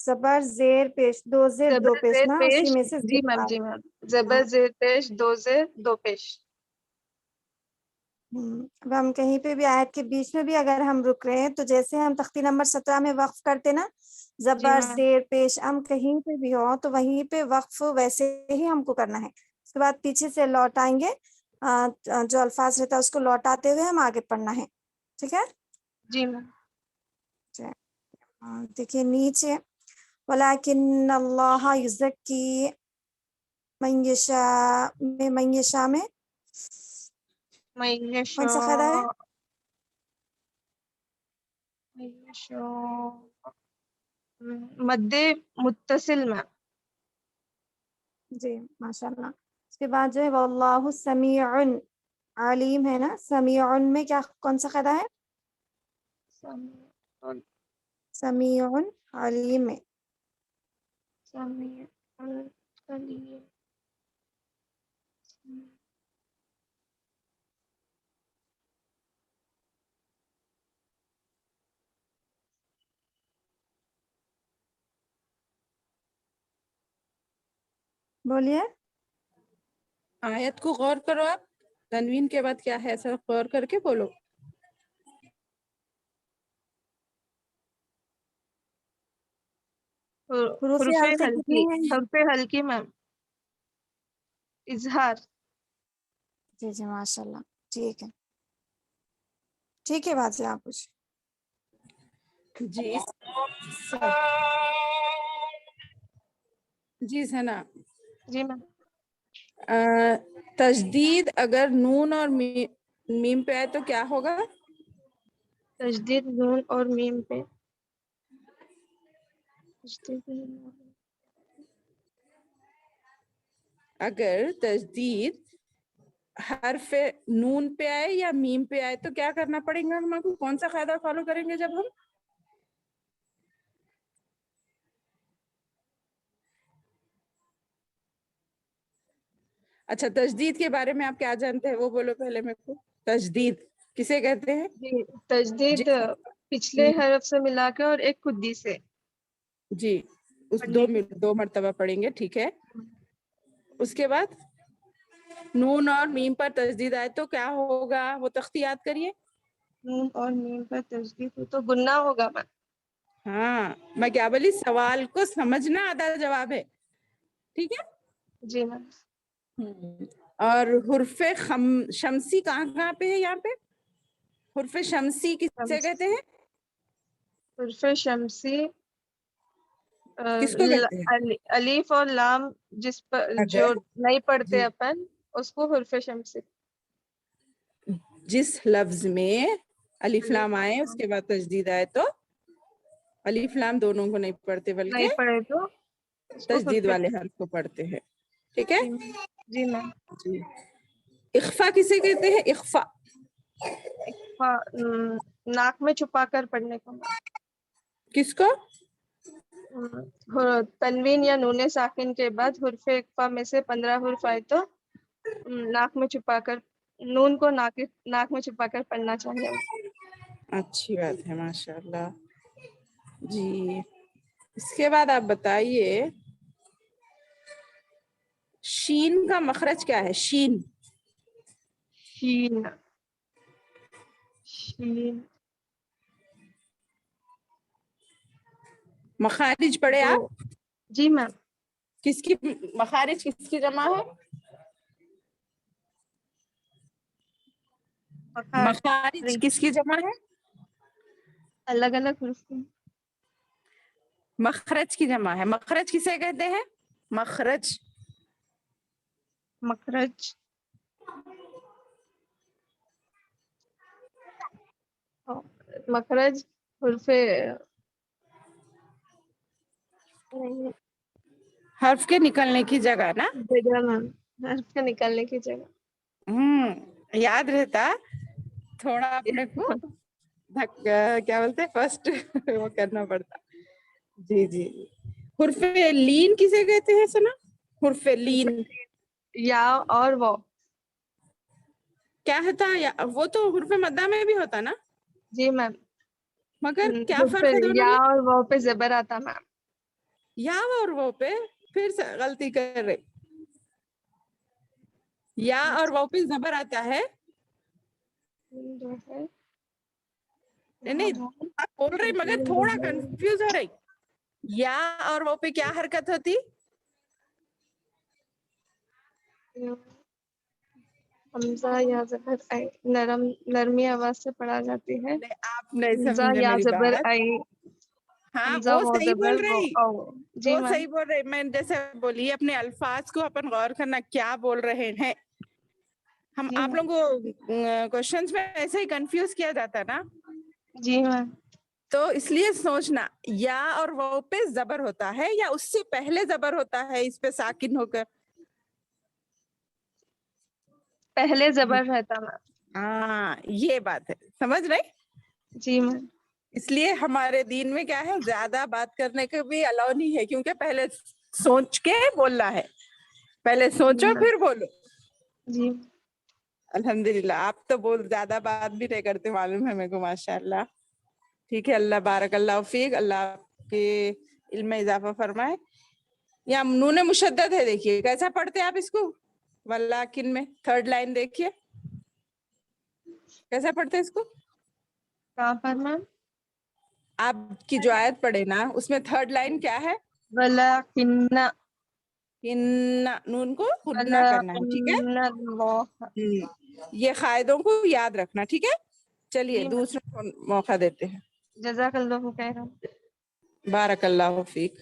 ज़बर जेर पेश, दो जेर दो ज़बर पेश ज़ेर ना, पेश, उसी में से जी जेर मैम आया। जी मैम, ज़बर ज़ेर पेश, दो ज़ेर दो पेश। अब हम कहीं पे भी आयत के बीच में भी अगर हम रुक रहे हैं तो जैसे हम तख्ती नंबर 17 में वक्फ करते ना, जी ज़बर मैम जेर पेश हम कहीं पे भी हो तो वहीं पे वक्फ वैसे ही हमको करना है। उसके बाद पीछे से लौटाएंगे, जो अल्फाज रहता है उसको लौटाते हुए हम आगे पढ़ना है, ठीक है? जी मैम। देखिए नीचे वलाकिन अल्लाह युज़क्की मन यशा में कौन सा कायदा है? मद्दे मुत्तसिल में। जी माशाल्लाह। उसके बाद जो है वल्लाहु समीउन अलीम है ना, समीउन में क्या कौन सा कायदा है? समीउन अलीम में बोलिए। आयत को गौर करो आप, तनवीन के बाद क्या है ऐसा गौर करके बोलो। हुरूफ़े हुर्फे हल्के कितने हल्की, हैं? हुर्फे हल्की मैम। इजहार जी जी माशाल्लाह, ठीक है बात है आप कुछ जी जी सना, जी मैम। तजदीद अगर नून और मीम पे आए तो क्या होगा? तजदीद नून और मीम पे, अगर तजदीद हर्फ नून पे आए या मीम पे आए तो क्या करना पड़ेगा हमको? कौन सा कायदा फॉलो करेंगे जब हम? अच्छा, तजदीद के बारे में आप क्या जानते हैं वो बोलो पहले मेरे को। तजदीद किसे कहते हैं? जी तजदीद जी पिछले हरफ से मिला के और एक खुदी से जी, उस पढ़ने दो मर्तबा पढ़ेंगे, ठीक है। उसके बाद नून और मीम पर तजदीद आए तो क्या होगा वो तख्ती याद करिए। नून और मीम पर तजदीद हो तो गुन्ना होगा मैम। हाँ, मैं क्या बोली, सवाल को समझना आधा जवाब है, ठीक है। जी मैम। और हुर्फे शमसी कहाँ पे है? यहाँ पे हुर्फे शमसी किसे कहते हैं? हुर्फे शमसी किसको कहते हैं? अलीफ और लाम जिस पर जो अगर नहीं पढ़ते जी, अपन उसको हुर्फे शमसी। जिस लफ्ज में अलिफ लाम अलीफ और आए लाम उसके बाद तजदीद आए तो अलिफ लाम दोनों को नहीं पढ़ते बल्कि नहीं पढ़े तो उसको तजदीद हुर्फे। वाले हर्फ को पढ़ते हैं, ठीक है। जी मैम। जी मैम। जी, इख्फा किसे कहते हैं? इख्फा नाक में छुपा कर पढ़ने को मैम। किसको? तनवीन या नूने साकिन के बाद हुर्फे इख्फा में से 15 हुर्फ आए तो नाक में छुपाकर नून को नाक में छुपाकर पढ़ना चाहिए। अच्छी बात है, माशाल्लाह जी। इसके बाद आप बताइए शीन का मखरज क्या है? शीन शीन शीन मखारिज पढ़े दो। आप? जी मैम। किसकी मखारिज किसकी जमा है? मखारिज किसकी जमा है? अलग अलग हुर्फ की। मखरज की जमा है। मखरज किसे कहते हैं? मखरज मखरज मखरज हुर्फे नहीं, हर्फ के निकलने की जगह ना। जगह मैम, हर्फ के निकालने की याद रहता थोड़ा अपने को क्या बोलते हैं फर्स्ट वो करना पड़ता। जी जी। हुर्फे लीन किसे कहते हैं सना? हुर्फे लीन या और वो। क्या होता या वो तो हुर्फे मद्दा में भी होता ना, जी मैम। मगर क्या हुर्फे फर्क है दोनों या में? और वो पे जबर आता मैम। या और वो पे फिर से गलती कर रहे, या और वो पे जबर आता है। नहीं आप बोल रहे मगर थोड़ा कंफ्यूज हो रही। या और वो पे क्या हरकत होती? हमजा या जबर आई नरमी आवाज से पढ़ा जाती है। आप नहीं हमजा समझे या मेरी जबर बात। आई। हाँ हमजा वो वो सही बोल जबर वो रही, औ। जी वो मैम। सही बोल रही। मैं जैसे बोली अपने अल्फाज को अपन गौर करना क्या बोल रहे हैं हम। जी आप मैम। लोगों को क्वेश्चंस में ऐसे ही कंफ्यूज किया जाता ना, जी मैम। तो इसलिए सोचना या और वो पे जबर होता है या उससे पहले जबर होता है इस पे साकिन होकर। पहले जबर रहता मैम। हाँ ये बात है, समझ रहे। जी मैम। इसलिए हमारे दीन में क्या है, ज्यादा बात करने को भी अलाउ नहीं है, क्योंकि पहले सोच के बोलना है। पहले सोचो फिर बोलो। जी। अल्हम्दुलिल्लाह, आप तो बहुत ज्यादा बात भी नहीं करते मालूम है मेरे को, माशाल्लाह। ठीक है, अल्लाह बारक अल्लाह फीक, अल्लाह के इल्म में इजाफा फरमाए। यहाँ नून मुशद्दद है, देखिए कैसा पढ़ते हैं आप इसको। वल्लाकिन में थर्ड लाइन देखिए कैसा पढ़ते हैं इसको। कहाँ पर मैम? आपकी जो आयत पढ़े ना उसमें थर्ड लाइन क्या है? वलाकिन्ना। इन्ना नून को गुन्ना करना है, ठीक है। ये कायदों को याद रखना, ठीक है। चलिए दूसरे को मौका देते हैं। जज़ाकल्लाहु खैरन। बारकल्लाहु फीक।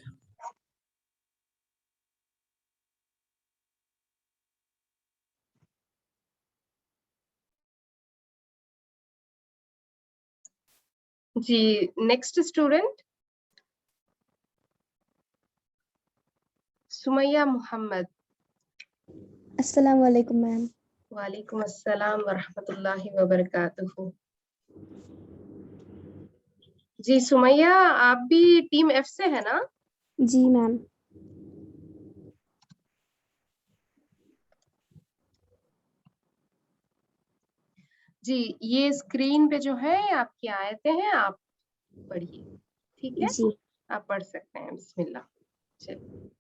जी नेक्स्ट स्टूडेंट सुमैया मोहम्मद। अस्सलाम वालेकुम मैम। वालेकुम अस्सलाम वरहमतुल्लाहि वबरकातुहू। जी सुमैया आप भी टीम एफ से है ना? जी मैम। जी ये स्क्रीन पे जो है आपकी आयतें हैं, आप पढ़िए, ठीक है। जी। आप पढ़ सकते हैं, बिस्मिल्लाह। चलिए।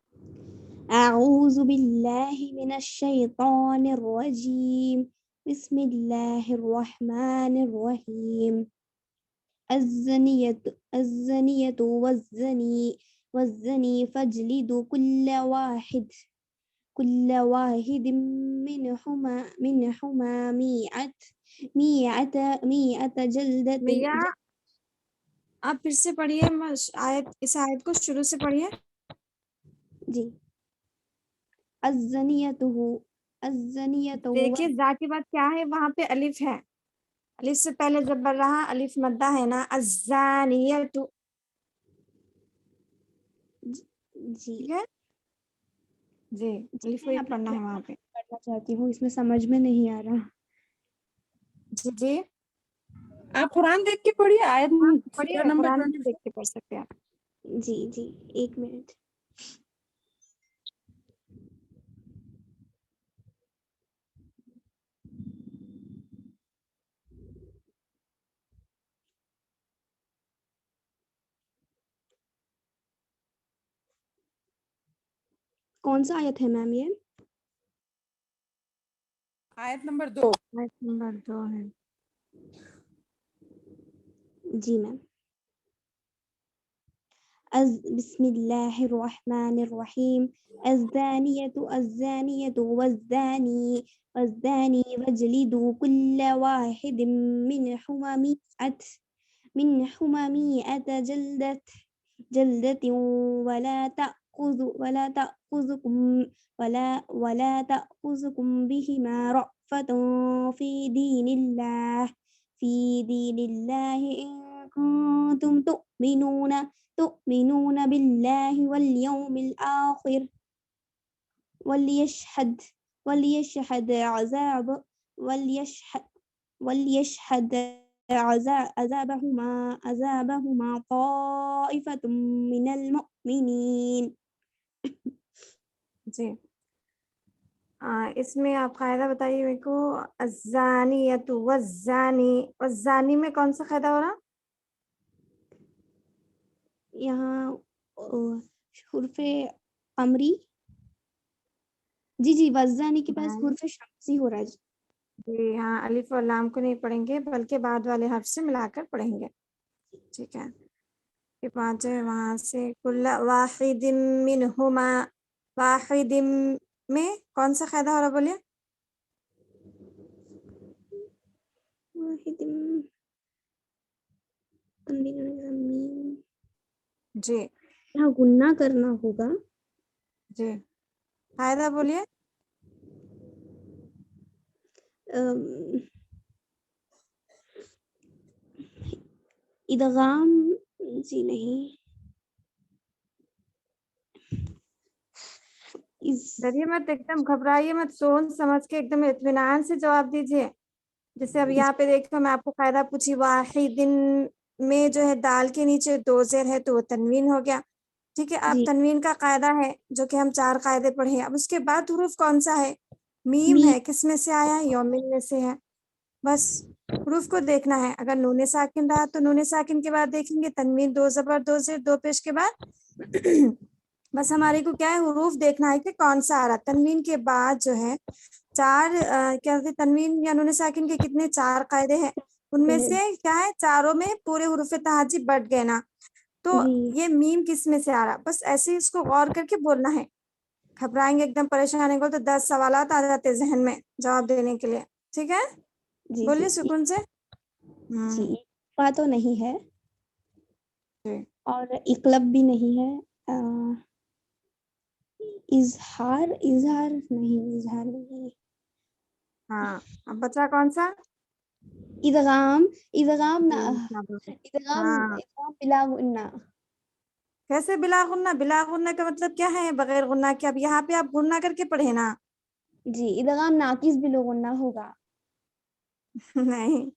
अऊज़ु बिल्लाहि मिनश शैतानिर रजीम। बिस्मिल्लाहिर रहमानिर रहीम। अज़्ज़नियतु वज़्ज़नी फजलिदु कुल्ल वाहिदिम मिनहुमा मिअत जल्दतिन। भैया आप फिर से पढ़िए, इस आयत को शुरू से पढ़िए। जी। अज़्ज़नियतु देखिए जा के बाद क्या है, वहां पे अलिफ है, अलिफ से पहले जबर रहा, अलिफ मद्दा है ना, अज़्ज़ानियतु, जी ठीक है जी, अलिफ को मैं ही अपना पढ़ना है वहां पे। पढ़ना चाहती हूँ, इसमें समझ में नहीं आ रहा। जी जी आप कुरान देख के पढ़िए, आयत पढ़िए, सूरा नंबर कुरान में 24। देख के पढ़ सकते हैं आप। जी जी एक मिनट। कौन सा आयत है मैम ये? आयत नंबर 2। आयत नंबर 2 है। जी मैम। बिस्मिल्लाहिर्रहमानिर्रहीम। अज़्ज़ानियतु वज़्ज़ानी वजलिदु कुल्ल वाहिदिम मिनहुमा मिअत जल्दतिन वला तअख़ुज़ुकुम बिहिमा रअफ़तुन फ़ी दीनिल्लाह इन कुंतुम तु'मिनून बिल्लाहि वल यौमिल आखिर वलियशहद अज़ाबहुमा ताइफतुम मिनल मुमिनीन। जी इसमें आप कायदा बताइए मेरे को। अज़्ज़ानियतु वज़्ज़ानी में कौन सा कायदा हो रहा? यहाँ हुर्फे अमरी। जी वज़्ज़ानी के पास हुर्फे शम्सी हो रहा है। जी हाँ, अलिफ और लाम को नहीं पढ़ेंगे बल्कि बाद वाले हर्फ से मिलाकर पढ़ेंगे, ठीक है। फिर पाँच है वहां से, कुल्ला वाहिदिम मिनहुमा, वाहिदिम में कौन सा कायदा हो रहा बोलिए? जी यहाँ गुन्ना करना होगा। जी कायदा बोलिए। इदगाम जी नहीं, डरिए मत, एकदम घबराइए मत, सोच समझ के एकदम इत्मीनान से जवाब दीजिए। जैसे अब यहाँ पे देखो, मैं आपको कायदा पूछी, वाहिदिन में जो है दाल के नीचे दो जेर है तो वो तनवीन हो गया, ठीक है। अब जी तनवीन का कायदा है जो कि हम 4 कायदे पढ़े हैं। अब उसके बाद हुरूफ कौन सा है? मीम है। किस में से आया है? यौमिन में से है। बस हुरूफ को देखना है। अगर नूने साकिन रहा तो नूने साकिन के बाद देखेंगे तनवीन, 2 ज़बर 2 जेर 2 पेश के बाद बस हमारे को क्या है, हुरूफ देखना है कि कौन सा आ रहा। तनवीन के बाद जो है 4 क्या कहते, तनवीन या नूने साकिन के कितने 4 कायदे हैं, उनमें से क्या है, चारों में पूरे हुरूफ तहाजी बढ़ गए ना। तो जी ये मीम किस में से आ रहा, बस ऐसे ही इसको गौर करके बोलना है। घबराएंगे एकदम परेशान होंगे तो 10 सवालात आ जाते हैं जहन में जवाब देने के लिए, ठीक है? जी बोलिए जी सुकून से। जी। इक्फा तो नहीं है जी। और इकलब भी नहीं है। इजहार इजहार नहीं। हाँ, अब बचा कौन सा? इदगाम इदगाम ना शाबाश। इदगाम हाँ, इदगाम बिला गुन्ना। कैसे बिला गुन्ना? बिला गुन्ना का मतलब क्या है? बगैर गुन्ना के। अब यहाँ पे आप गुन्ना करके पढ़े ना। जी, इदगाम नाकिस बिलो गुन्ना होगा। नहीं,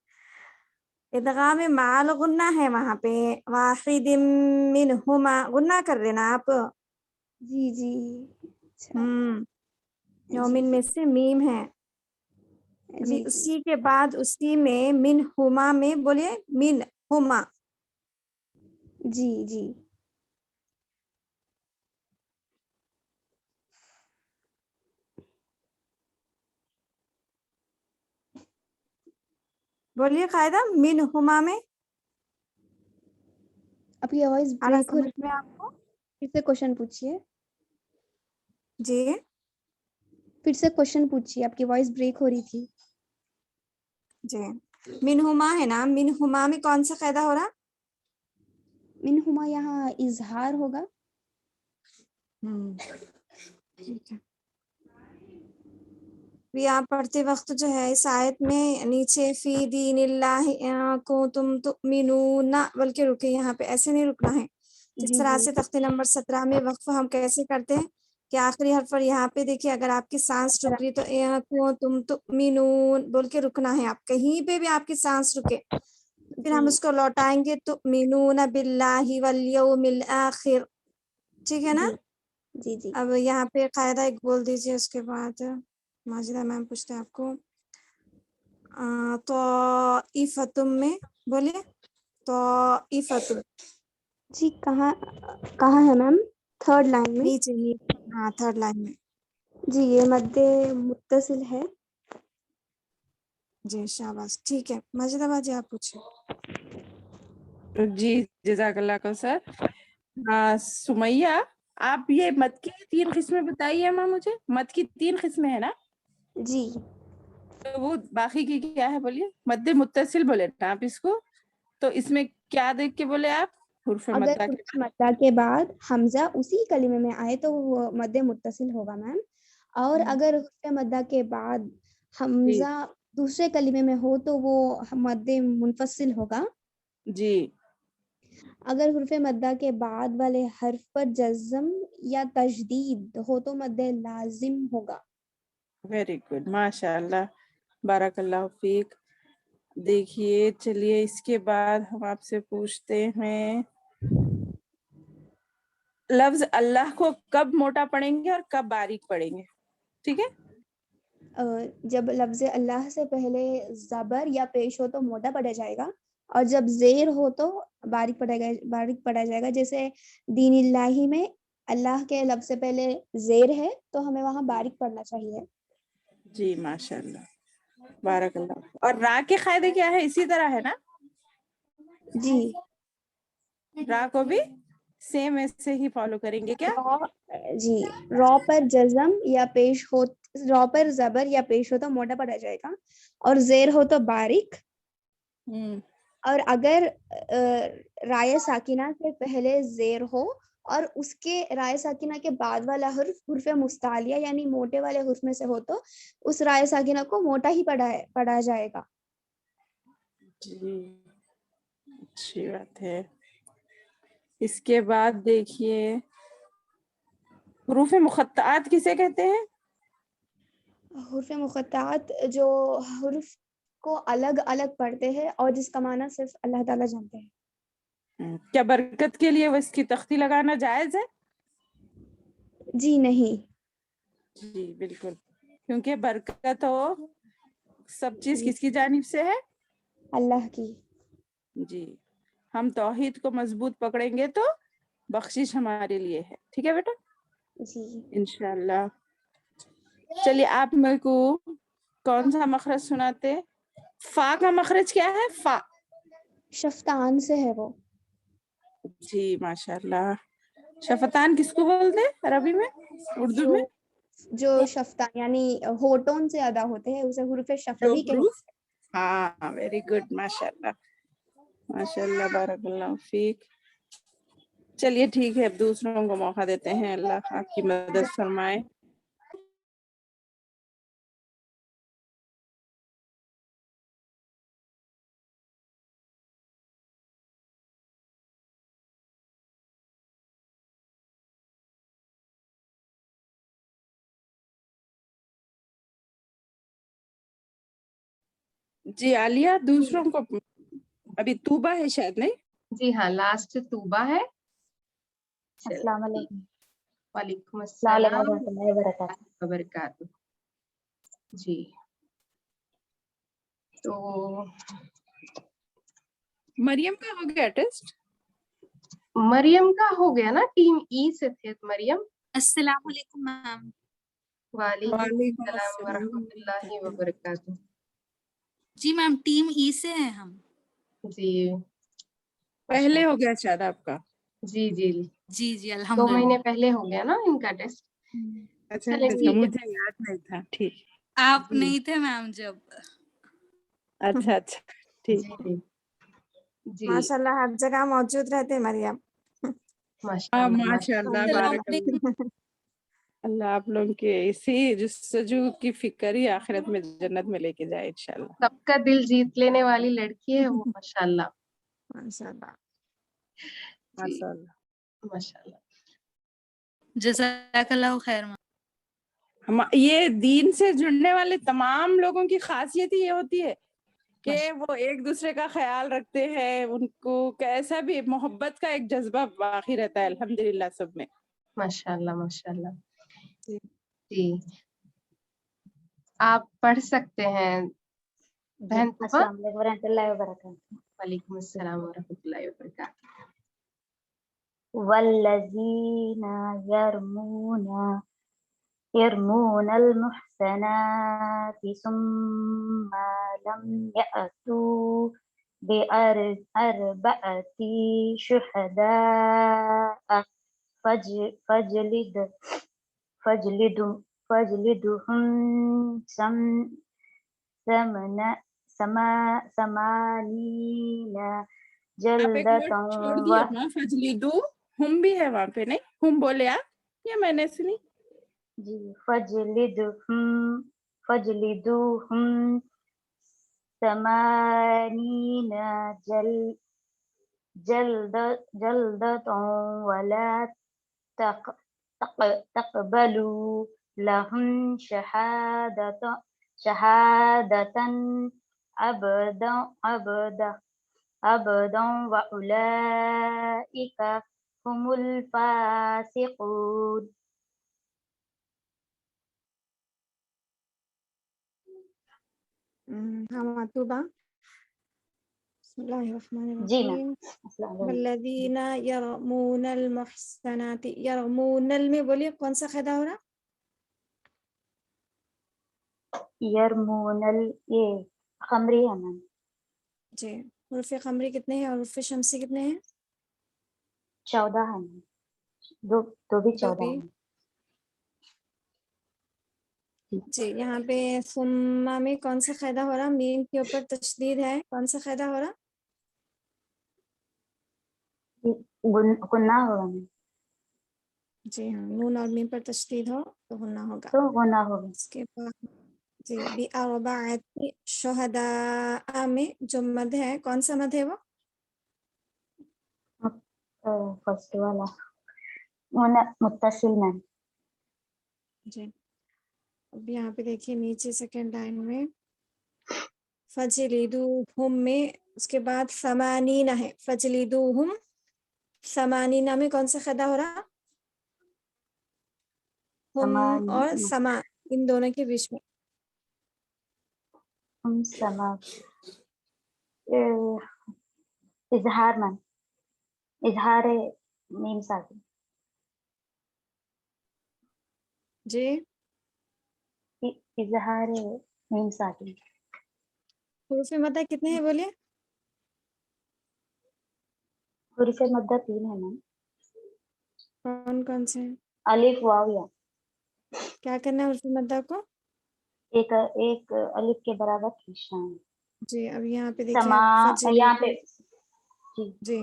इदगाम में माल गुन्ना है वहां पे। वाहिदिम मिनहुमा गुन्ना कर रहे ना आप। जी जी। अच्छा यौमिन में से मीम है। अभी जी जी उसी के बाद उसी में मिन हुमा में बोलिए मिन हुमा। जी जी। बोलिए कायदा मिन हुमा में। आपकी आवाज आ रहा ब्रेक हो समझ रही में है, आपको? फिर से क्वेश्चन पूछिए। जी फिर से क्वेश्चन पूछिए, आपकी वॉइस ब्रेक हो रही थी। जी। मिन हुमा है ना, मिन हुमा में कौन सा कायदा हो रहा? मिन हुमा यहाँ इजहार होगा। ठीक है। भी आप पढ़ते वक्त जो है इस आयत में नीचे फी दीनिल्लाहि को तुम तुमिनूना बल्कि रुके, यहाँ पे ऐसे नहीं रुकना है। जिस जी तरह जी से तख्ते नंबर 17 में वक्फ हम कैसे करते हैं कि आखिरी हर्फ पर यहाँ पे देखिए अगर आपकी सांस रुक रही तो को तुम तुमिनून बोल के रुकना है। आप कहीं पे भी आपकी सांस रुके फिर हम जी उसको लौटाएंगे तुमिनूना बिल्लाहि वल यौमिल आखिर, ठीक है ना? जी जी। अब यहाँ पे कायदा एक बोल दीजिए, उसके बाद माजिदा मैम पूछते हैं आपको। तो इफतुम में बोलिए तो इफतुम। जी कहाँ कहाँ है मैम? थर्ड लाइन में। नीचे नीचे, हाँ थर्ड लाइन में। जी ये मद्दे मुत्तसिल है। जी शाबाश, ठीक है। माजिदा बाजी आप पूछिए। जी जजाकल्ला को सर। सुमैया, आप ये मत की 3 किस्में बताइए माँ मुझे। मत की 3 किस्में है ना, जी तो वो बाकी की क्या है बोलिए? मद्दे मुत्तसिल बोले ना आप इसको, तो इसमें क्या देख के बोले आप? हुर्फ़े अगर मद्दा के हुर्फ़े मद्दा के बाद हमजा उसी कलिमे में आए तो वो मद्दे मुत्तसिल होगा मैम। और अगर हुर्फ़े मद्दा के बाद जी हमजा दूसरे कलिमे में हो तो वो मद्दे मुनफसिल होगा। जी। अगर हुर्फ़े मद्दा के बाद वाले हर्फ पर जज़्म या तशदीद हो तो मद्दे लाजिम होगा। वेरी गुड, माशाअल्लाह, बारकल्लाहु फीक। देखिए चलिए इसके बाद हम आपसे पूछते हैं, लफ्ज अल्लाह को कब मोटा पढ़ेंगे और कब बारीक पढ़ेंगे? ठीक है। जब लफ्ज़ अल्लाह से पहले ज़बर या पेश हो तो मोटा पढ़ा जाएगा और जब ज़ेर हो तो बारीक पढ़ा जाएगा। जैसे दीनिल्लाही में अल्लाह के लफ्ज़ से पहले ज़ेर है तो हमें वहाँ बारीक पढ़ना चाहिए। जी माशाअल्लाह, बारकल्लाह। और रा के कायदे क्या है? इसी तरह है ना? जी रा को भी सेम ऐसे ही फॉलो करेंगे क्या? जी रॉ पर जज़म या पेश हो, रॉ पर ज़बर या पेश हो तो मोटा पढ़ा जाएगा और ज़ेर हो तो बारीक। और अगर राय साकिना से पहले ज़ेर हो और उसके राय साकिना के बाद वाला हर्फ हुर्फ़े मुस्तालिया यानी मोटे वाले हुर्फ में से हो तो उस राय साकिना को मोटा ही पढ़ा जाएगा। जी अच्छी बात है। इसके बाद देखिए, हुरूफ मुक़त्तआत किसे कहते हैं? हुर्फ़े मुक़त्तआत जो हुर्फ को अलग अलग पढ़ते हैं और जिसका माना सिर्फ अल्लाह ताला जानते हैं। क्या बरकत के लिए वो इसकी तख्ती लगाना जायज है? जी नहीं। जी बिल्कुल, क्योंकि बरकत हो सब चीज किसकी जानिब से है? अल्लाह की। जी, हम तौहीद को मजबूत पकड़ेंगे तो बख्शिश हमारे लिए है। ठीक है बेटा, जी इंशाल्लाह। चलिए आप मेरे को कौन सा मखरज सुनाते? फा का मखरज क्या है? फा। शफ्तान से है वो। जी माशाल्लाह। शफतान किसको बोलते हैं अरबी में? اردو میں جو شفتا یعنی ہوٹون سے ادا ہوتے ہیں اسے حروف شفوی کہیں. ہاں ویری گڈ ماشاء اللہ بارک اللہ فیک. چلیے ٹھیک ہے اب دوسروں کو موقع دیتے ہیں. اللہ آپ کی مدد فرمائے. جی عالیہ دوسروں کو ابھی توبہ ہے شاید نہیں. جی ہاں لاسٹ توبہ ہے. السلام علیکم. وعلیکم السلام السلام علیکم ورحمۃ اللہ وبرکاتہ. وبرکاتہ. جی تو مریم کا ہو گیا ٹیسٹ. مریم کا ہو گیا نا, ٹیم ای سے تھے مریم. السلام علیکم میم. وعلیکم السلام ورحمۃ اللہ وبرکاتہ. جی میم ٹیم ای سے ہیں ہم. جی پہلے ہو گیا شاید آپ کا. جی جی جی جی 2 الحمد مہینے للہ. پہلے ہو گیا نا ان کا ٹیسٹ. اچھا چلیں اچھا ٹھیک ہے. مجھے یاد نہیں تھا. ٹھیک آپ جی. نہیں تھے میم جب. اچھا ٹھیک. جی جی ماشاء اللہ ہر جگہ موجود رہتے مریم. ماشاء اللہ ماشاء اللہ بارک اللہ. اللہ آپ لوگوں کے اسی جستجو کی فکر ہی آخرت میں جنت میں لے کے جائے انشاءاللہ. سب کا دل جیت لینے والی لڑکی ہے وہ ماشاء اللہ. ماشاء اللہ. جی ماشاء اللہ. ماشاء اللہ. جزاک اللہ خیر. یہ دین سے جڑنے والے تمام لوگوں کی خاصیت ہی یہ ہوتی ہے کہ وہ ایک دوسرے کا خیال رکھتے ہیں. ان کو کیسا بھی محبت کا ایک جذبہ باقی رہتا ہے الحمدللہ سب میں. ماشاء اللہ ماشاء اللہ. جی. جی آپ پڑھ سکتے ہیں بہن طوبہ. السلام علیکم ورحمۃ اللہ وبرکاتہ. وعلیکم السلام ورحمۃ اللہ وبرکاتہ. والذین يرمون المحصنات ثم لم يأتوا بأربعة شهداء فاجلدهم ثمانين آپ ایک جلدة ورڈ چھوڑ دیے اپنا فجلدو. ہم بھی ہے وہاں پہ نہیں ہم بولے آپ یا میں نے سنی. جی فجلدوهم 80 جلدة ولا تقبلوا لهم شهادة أبدا وأولئك هم الفاسقون. ہم طوبہ. بسم اللہ الرحمن جی میم. الرحیم. السلام علیکم. والذین یرمون المحصنات. یرمون میں بولیے کون سا قاعدہ ہو رہا؟ یرمون یہ خمری ہے میم. جی. حروف قمری کتنے ہیں اور حروف شمسی کتنے ہیں؟ 14 ہے میم. دو بھی 14 ہے. جی یہاں پہ ثم میں کون سا قاعدہ ہو رہا؟ میم کے اوپر تشدید ہے. کون سا قاعدہ ہو رہا؟ گناہ ہوگا میم. جی ہاں نون اور میم پر تشدید ہو تو گناہ ہوگا. تو گناہ ہوگا. اس کے بعد جی بِأَرْبَعَةِ شُهَدَاءَ میں جو مد ہے کون سا مد ہے وہ؟ فرسٹ والا متصل میم. جی اب یہاں پہ دیکھیے نیچے سیکنڈ لائن میں فَجْلِدُوهُم میں اس کے بعد ثمانین ہے. فَجْلِدُوهُم ثمانین میں کون سا قاعدہ ہو رہا؟ ہم اور سما ان دونوں کے بیچ میں. ہم سما اظہار میم. اظہار میم ساکن. جی اظہار میم ساکن. حروف مدہ کتنے ہیں بولیے؟ حروف مدہ 3 ہے میم. کون کون سے ہیں؟ الف واو یا. क्या करना है उर्फ मद्दा को? एक एक अलिफ के बराबर खींचना है। जी, अब यहाँ पे देखिए समा फजल यहाँ पे जी जी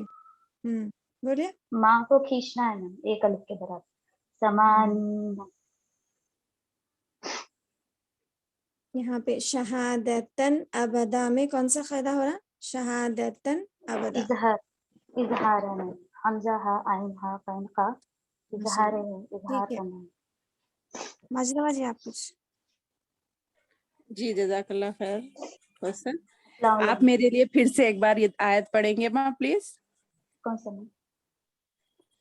बोलिए। माँ को खींचना है ना, एक अलिफ के बराबर। समान यहाँ पे शहादतन अबदा में कौन सा कायदा हो रहा है? शहादतन अबदा। इजहार है ना, हमजा हा आइन हा कैन का इजहार है, इजहार ठीक है। करना है। माजिदा बाजी आप कुछ जी जज़ाकल्लाह खैर हसन। अस्सलाम आप मेरे लिए फिर से एक बार ये आयत पढ़ेंगे माँ प्लीज? कौन सा ना?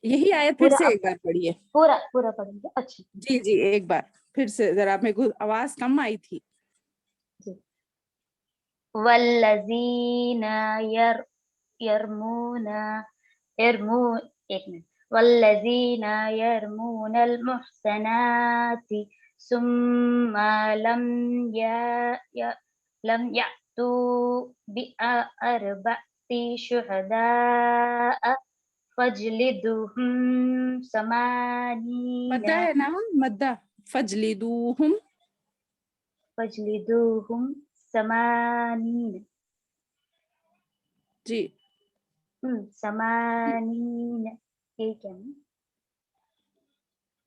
यही आयत फिर पूरा से एक बार पढ़िए। पूरा पूरा पढ़ेंगे। अच्छा जी जी एक बार फिर से, जरा मेरे को आवाज कम आई थी। जी। वल्लज़ीना यरमूना एक मिनट। वल्लज़ीना यरमूनल मुहसनाति सुम्मा लम यअतू बिअर्बअति शुहदाअ फजलिदुहुम मद्दा समानीना है ना, मद्दा। फजलिदूहुम। समानीना जी समानीना ये क्या है?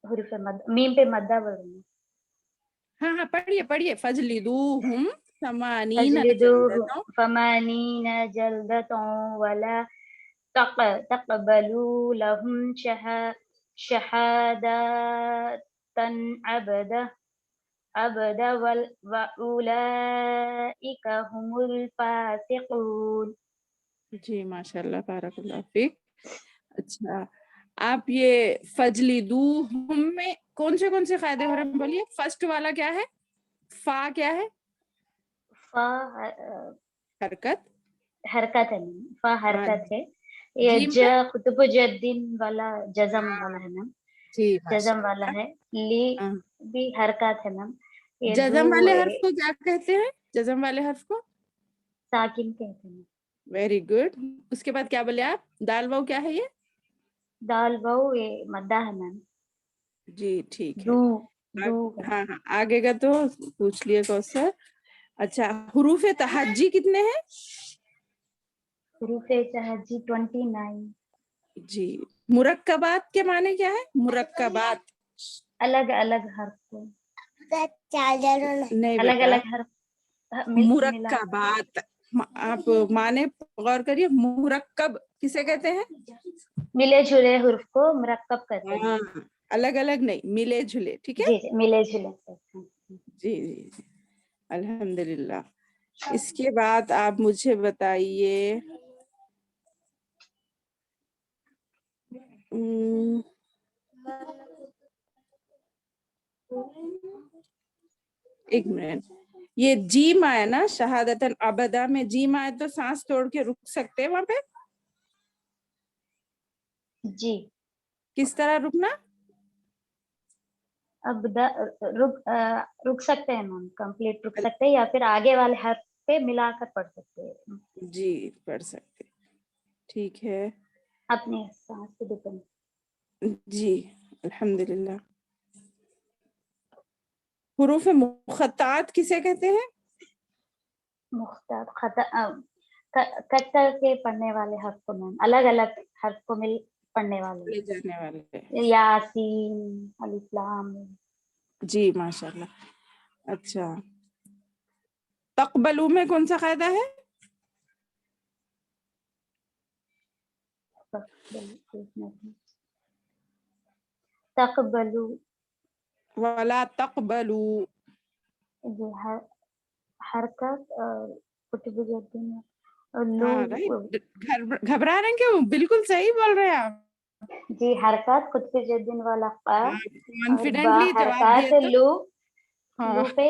हुरूफ मद मीम पे मद्दा बोलूंगी। हाँ हाँ पढ़िए पढ़िए। फजलिदूहुम समानीना फजलिदूहुम जल्दतों। समानीना जल्दतों वला तक़बलू लहुम शहादतन अबदा वउलाइका हुमुल फासिकून। जी माशाल्लाह बारकल्लाह फीक। अच्छा आप ये फजलिदूहुम में कौन से कायदे हो रहे हैं बोलिए? फर्स्ट वाला क्या है? फा क्या है? हरकत। हरकत है ना, फा हरकत है। ये जीम ज है? कुतुब जद्दीन वाला जजम वाला है ना, जी जजम वाला माशाल्लाह। है। ली हाँ। भी हरकत है ना। ये दू जज़म वाले हर्फ को क्या कहते हैं? जज़म वाले हर्फ को साकिन कहते हैं। Very good. उसके बाद क्या बोले आप? दाल वाव क्या है ये? दाल बहु ये मद्दा है मैम। जी ठीक है। दू दू है। हाँ हाँ आगे का तो पूछ लिए कौसर। अच्छा हुरूफे तहज्जी कितने हैं? हुरूफे तहज्जी 29। जी मुरक्कबात के माने क्या है? मुरक्कबात अलग अलग हर्फ को नहीं अलग बेटा, अलग हर्फ मिला मुरक्कबात। आप माने गौर करिए, मुरक्कब किसे कहते हैं? मिले जुले हर्फ को मुरक्कब कहते हैं। हाँ अलग अलग नहीं, मिले जुले। ठीक है जी जी मिले जुले कहते हैं। जी जी जी अल्हम्दुलिल्लाह। इसके बाद आप मुझे बताइए एक मिनट। ये जीम आया ना शहादतन अबदा में, जीम आया तो सांस तोड़ के रुक सकते हैं वहां पे? जी किस तरह रुकना? अब रुक सकते हैं मैम, कंप्लीट रुक सकते हैं या फिर आगे वाले हर्फ पे मिलाकर पढ़ सकते हैं। जी पढ़ सकते। ठीक है अपने सांस पे डिपेंड। जी अल्हम्दुलिल्लाह। हुरूफ मुखत्तात किसे कहते हैं? मुख्तार कट्टर के पढ़ने वाले हर्फ को मैम, अलग अलग हर्फ को मिल पढ़ने वाले। ले जाने वाले। यासीन अलिफ लाम। जी माशाल्लाह। अच्छा तकबलू में कौन सा कायदा है? तकबलू वला तकबलू। ये हरकत कुतुब जद्दीन हाँ राइट। घबरा रहे हैं क्यों? बिल्कुल सही बोल रहे हैं आप। जी हरकत कुतुब जद्दीन वाला और कॉन्फिडेंटली जवाब दिए हरकत तो। लू हाँ पे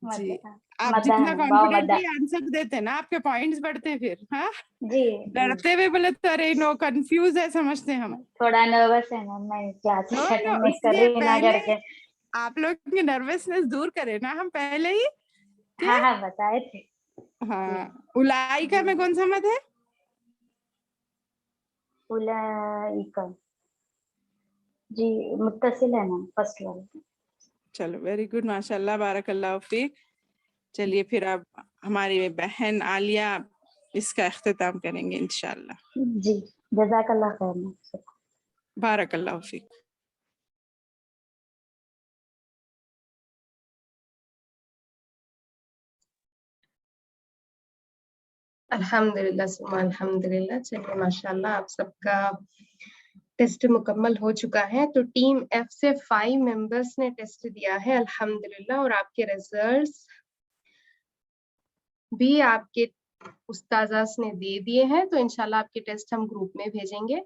जी मद्दा आप मद्दा जितना है ना, वाव मद्दा। कॉन्फिडेंटली आंसर देते हैं ना आपके पॉइंट्स बढ़ते हैं फिर। हाँ जी डरते हुए बोले तो अरे नो कंफ्यूज है समझते हैं हम। थोड़ा नर्वस है मैम, मैं क्लासेस नो नो अटेंड नहीं कर इसलिए रही ना पहले करके। आप लोग की नर्वसनेस दूर करें ना हम पहले ही। हाँ हाँ बताए थे। हाँ उलाइका में कौन सा मत है? उलाइका जी मुत्तसिल है मैम फर्स्ट वाले। चलो वेरी गुड, माशाल्लाह, बारकल्लाह फीक। चलिए फिर अब हमारी बहन आलिया इसका इख्तिताम करेंगे इंशाल्लाह। जी जज़ाकल्लाह खैर मैम। बारकल्लाह फीक। अल्हम्दुलिल्लाह सुम्मा अल्हम्दुलिल्लाह। चलिए माशाल्लाह आप सबका टेस्ट मुकम्मल हो चुका है। तो टीम एफ से 5 मेंबर्स ने टेस्ट दिया है अल्हम्दुलिल्लाह, और आपके रिजल्ट्स भी आपके उस्ताज़ास ने दे दिए हैं। तो इंशाल्लाह आपके टेस्ट हम ग्रुप में भेजेंगे,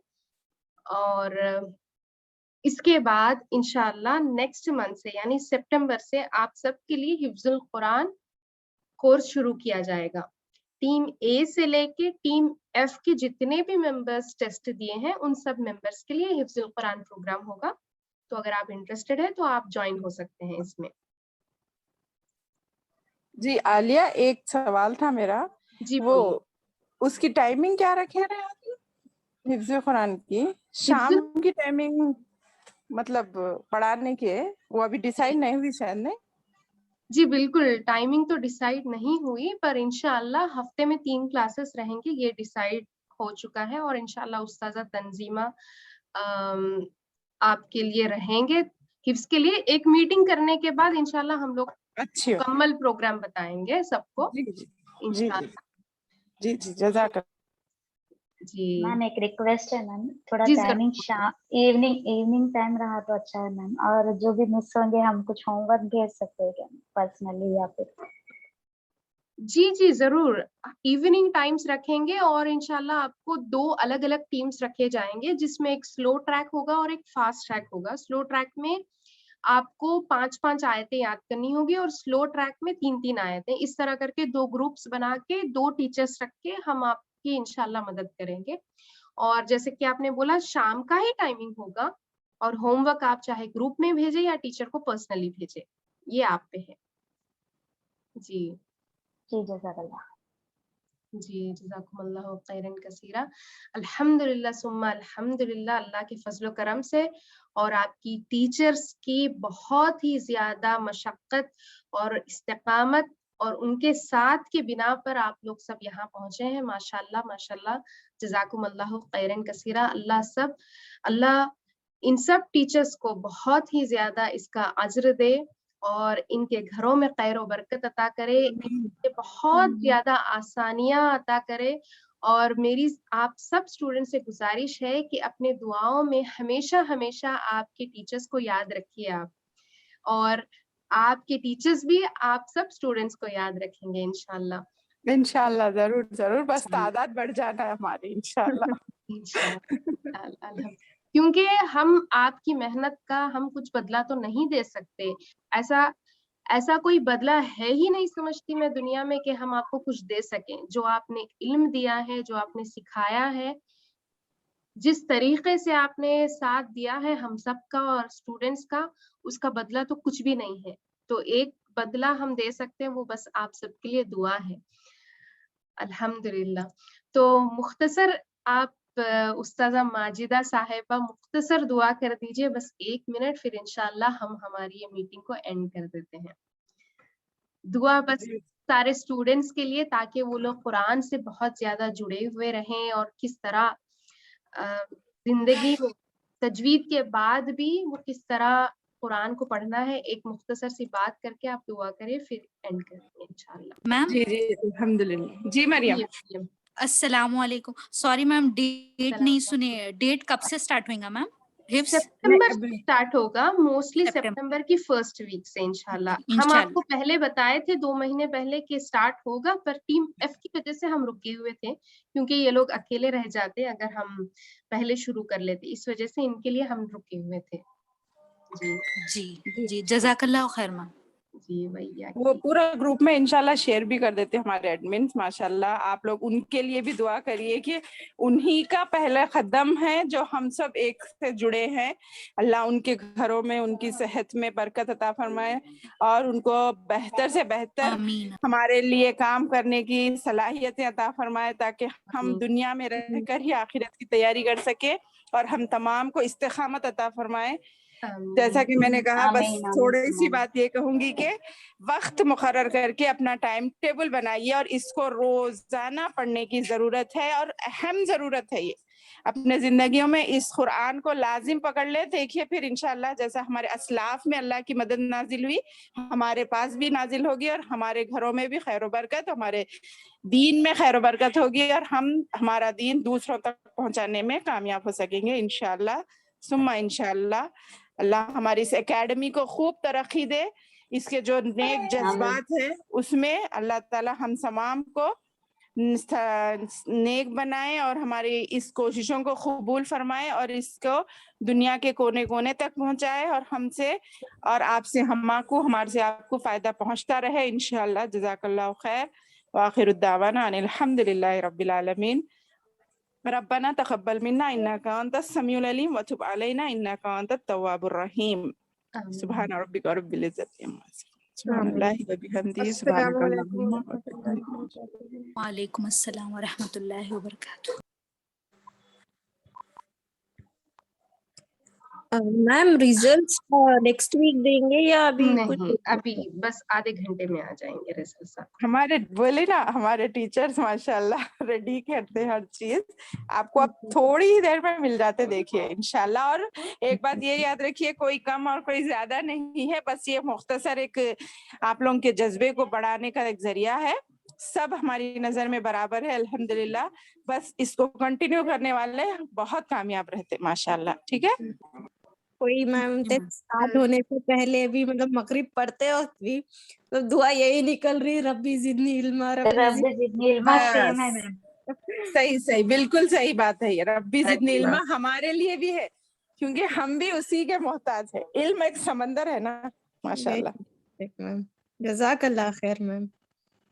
और इसके बाद इंशाल्लाह नेक्स्ट मंथ से यानी सितंबर से आप सबके लिए हिफ्जुल कुरान कोर्स शुरू किया जाएगा। टीम ए से लेके टीम एफ के जितने भी मेंबर्स टेस्ट दिए हैं उन सब मेंबर्स के लिए हिफ्जुल कुरान प्रोग्राम होगा। तो अगर आप इंटरेस्टेड है तो आप ज्वाइन हो सकते हैं इसमें। जी आलिया, एक सवाल था मेरा, जी वो बोलिए। उसकी टाइमिंग क्या रखे रहे आप हिफ्ज़ कुरान की? शाम की टाइमिंग मतलब पढ़ाने के, वो अभी डिसाइड नहीं हुई शायद, नहीं? जी बिल्कुल, टाइमिंग तो डिसाइड नहीं हुई, पर इंशाल्लाह हफ्ते में 3 क्लासेस रहेंगे, ये डिसाइड हो चुका है। और इंशाल्लाह उस्ताज़ा तंजीमा आपके लिए रहेंगे हिफ्ज़ के लिए। एक मीटिंग करने के बाद इंशाल्लाह हम लोग अच्छी हो। मुकम्मल प्रोग्राम बताएंगे सबको जी जी जी जी इंशाल्लाह। जी जी जज़ाकल्लाह। जी मैम एक रिक्वेस्ट है मैम, थोड़ा जी टाइमिंग जरूर। इवनिंग टाइम रहा तो अच्छा है मैम। और जो भी मिस होंगे हम कुछ होमवर्क भेज सकते हैं क्या पर्सनली या फिर? जी जरूर, इवनिंग टाइम्स रखेंगे, और इंशाल्लाह आपको 2 अलग-अलग टीम्स रखे जाएंगे, जिसमें एक स्लो ट्रैक होगा और एक फास्ट ट्रैक होगा। स्लो ट्रैक में आपको 5-5 आयतें याद करनी होगी, और स्लो ट्रैक में 3-3 आयतें। इस तरह करके 2 ग्रुप्स बना के 2 टीचर्स रख के हम आपकी इंशाल्लाह मदद करेंगे। और जैसे कि आपने बोला शाम का ही टाइमिंग होगा, और होमवर्क आप चाहे ग्रुप में भेजें या टीचर को पर्सनली भेजें, ये आप पे है। जी जी जज़ाकल्लाह। जी जज़ाकुमुल्लाहु खैरन कसीरा। अल्हम्दुलिल्लाह सुम्मा अल्हम्दुलिल्लाह, अल्लाह के फजल करम से और आपकी टीचर्स की बहुत ही ज्यादा मशक्कत और इस्तिकामत और उनके साथ के बिना पर आप लोग सब यहाँ पहुंचे हैं। माशाल्लाह माशाल्लाह, जज़ाकुमुल्लाहु खैरन कसीरा। अल्लाह इन सब टीचर्स को बहुत ही ज्यादा इसका अज्र दे, और इनके घरों में खैर और बरकत अता करे, इनके बहुत ज्यादा आसानियां अता करे। और मेरी आप सब स्टूडेंट से गुजारिश है कि अपने दुआओं में हमेशा हमेशा आपके टीचर्स को याद रखिए आप, और आपके टीचर्स भी आप सब स्टूडेंट्स को याद रखेंगे इंशाल्लाह। इंशाल्लाह जरूर जरूर, बस तादाद बढ़ जाना है हमारी इंशाल्लाह। इंशाल्लाह, क्योंकि हम आपकी मेहनत का हम कुछ बदला तो नहीं दे सकते। ऐसा कोई बदला है ही नहीं समझती मैं दुनिया में कि हम आपको कुछ दे सकें। जो आपने इल्म दिया है, जो आपने सिखाया है, जिस तरीके से आपने साथ दिया है हम सबका और स्टूडेंट्स का, उसका बदला तो कुछ भी नहीं है। तो एक बदला हम दे सकते हैं, वो बस आप सबके लिए दुआ है। अल्हम्दुलिल्लाह। तो मुख्तसर आप उस्ताजा माजिदा साहिबा मुख्तसर दुआ कर दीजिए, बस 1 मिनट, फिर इंशाल्लाह हम हमारी ये मीटिंग को एंड कर देते हैं। दुआ बस सारे स्टूडेंट्स के लिए, ताकि वो लोग कुरान से बहुत ज्यादा जुड़े हुए रहें, और किस तरह जिंदगी में तजवीद के बाद भी वो किस तरह कुरान को पढ़ना है। एक मुख्तसर सी बात करके आप दुआ करें, फिर एंड करेंगे इंशाल्लाह। मैम जी जी अल्हम्दुलिल्लाह। जी मरियम। अस्सलाम वालेकुम। सॉरी मैम, डेट नहीं सुनी है। डेट कब से स्टार्ट होगा मैम हिफ्स? सितंबर से स्टार्ट होगा, मोस्टली सितंबर। सितंबर की फर्स्ट वीक से इंशाल्लाह। हम इंशाल्लाह। आपको पहले बताए थे 2 महीने पहले कि स्टार्ट होगा, पर टीम एफ की वजह से हम रुके हुए थे, क्योंकि ये लोग अकेले रह जाते अगर हम पहले शुरू कर लेते। इस वजह से इनके लिए हम रुके हुए थे। जी जी जी जज़ाकल्लाह खैर मैम। जी भैया वो पूरा ग्रुप में इंशाल्लाह शेयर भी कर देते हैं हमारे एडमिन्स। माशाल्लाह आप लोग उनके लिए भी दुआ करिए कि उन्हीं का पहला कदम है जो हम सब एक से जुड़े हैं। अल्लाह उनके घरों में उनकी सेहत में बरकत अता फरमाए और उनको बेहतर से बेहतर आमीन। हमारे लिए काम करने की सलाहियतें अता फरमाए ताकि हम दुनिया में रहकर ही आखिरत की तैयारी कर सके और हम तमाम को इस्तिकामत अता फरमाए। जैसा कि मैंने कहा, बस आमीन, आमीन, थोड़ी सी आमीन। बात ये कहूंगी कि वक्त मुकर्रर करके अपना टाइम टेबल बनाइए और इसको रोजाना पढ़ने की जरूरत है और अहम जरूरत है ये अपने जिंदगियों में। इस कुरान को लाजिम पकड़ ले, देखिए फिर इंशाल्लाह जैसा हमारे असलाफ में अल्लाह की मदद नाजिल हुई हमारे पास भी नाजिल होगी और हमारे घरों में भी खैर बरकत, हमारे दीन में खैर बरकत होगी और हम हमारा दीन दूसरों तक पहुंचाने में कामयाब हो सकेंगे इंशाल्लाह सुम्मा इंशाल्लाह। अल्लाह हमारी इस एकेडमी को खूब तरक्की दे, इसके जो नेक जज्बात है उसमें अल्लाह ताला हम तमाम को नेक बनाए और हमारी इस कोशिशों को कबूल फरमाए और इसको दुनिया के कोने कोने तक पहुंचाए और हमसे और आपसे हमारे से आपको फायदा पहुंचता रहे इंशाल्लाह। जज़ाकल्लाहु खैर व आखिरु दावाना अनिल हम्दुलिल्लाहि रब्बिल आलमीन। रब्बना तक़ब्बल मिन्ना इन्नका अंतस समीउल अलीम व तुब अलैना इन्नका अंतत तव्वाबुर रहीम। सुभान रब्बिका रब्बिल इज्जति अम्मा यसिफून सुब्हानल्लाहि व बिहम्दिही सुब्हानकल्लाहुम्मा व बिहम्दिक। वालेकुम अस्सलाम व रहमतुल्लाहि व बरकातुहू। मैम रिजल्ट्स नेक्स्ट वीक देंगे या अभी कुछ? नहीं, अभी बस आधे घंटे में आ जाएंगे रिजल्ट्स। हमारे बोले ना हमारे टीचर्स माशाल्लाह रेडी करते हैं हर चीज, आपको अब थोड़ी ही देर में मिल जाते देखिए इंशाल्लाह। और एक बात ये याद रखिए, कोई कम और कोई ज्यादा नहीं है, बस ये मुख्तसर एक आप लोगों के जज्बे को बढ़ाने का एक जरिया है। सब हमारी नजर में बराबर है अल्हम्दुलिल्लाह, बस इसको कंटिन्यू करने वाले बहुत कामयाब रहते माशाल्लाह। ठीक है, कोई मैम स्टार्ट होने से पहले भी मतलब मगरिब पढ़ते वक्त भी तो दुआ यही निकल रही, रब्बी जिदनी इल्मा, रब्बी जिदनी इल्मा। सेम है बस मैम। सही सही बिल्कुल सही बात है ये, रब्बी जिदनी इल्मा हमारे लिए भी है क्योंकि हम भी उसी के मोहताज है। इल्म एक समंदर है ना माशाल्लाह। मैम जज़ाकल्लाह खैर मैम।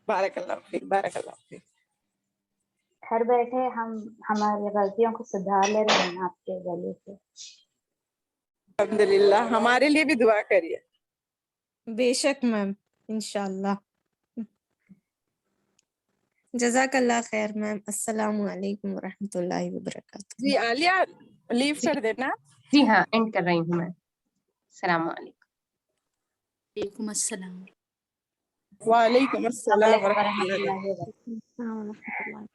बारकल्लाह फीक, बारकल्लाह फीक। घर बैठे हम हमारी गलतियों को सुधार ले रहे हैं आपके जरिए से। अल्हम्दुलिल्लाह, हमारे लिए भी दुआ करिए। बेशक मैम इंशाल्लाह। जज़ाकल्लाह खैर मैम। अस्सलामु अलैकुम व रहमतुल्लाहि व बरकातुहू। जी आलिया लीव कर देना। जी हाँ, एंड कर रही हूँ मैं। अस्सलाम वालेकुम। वालेकुम अस्सलाम। वालेकुम अस्सलाम व अस्सलाम रहमतुल्लाहि। वालेकुम।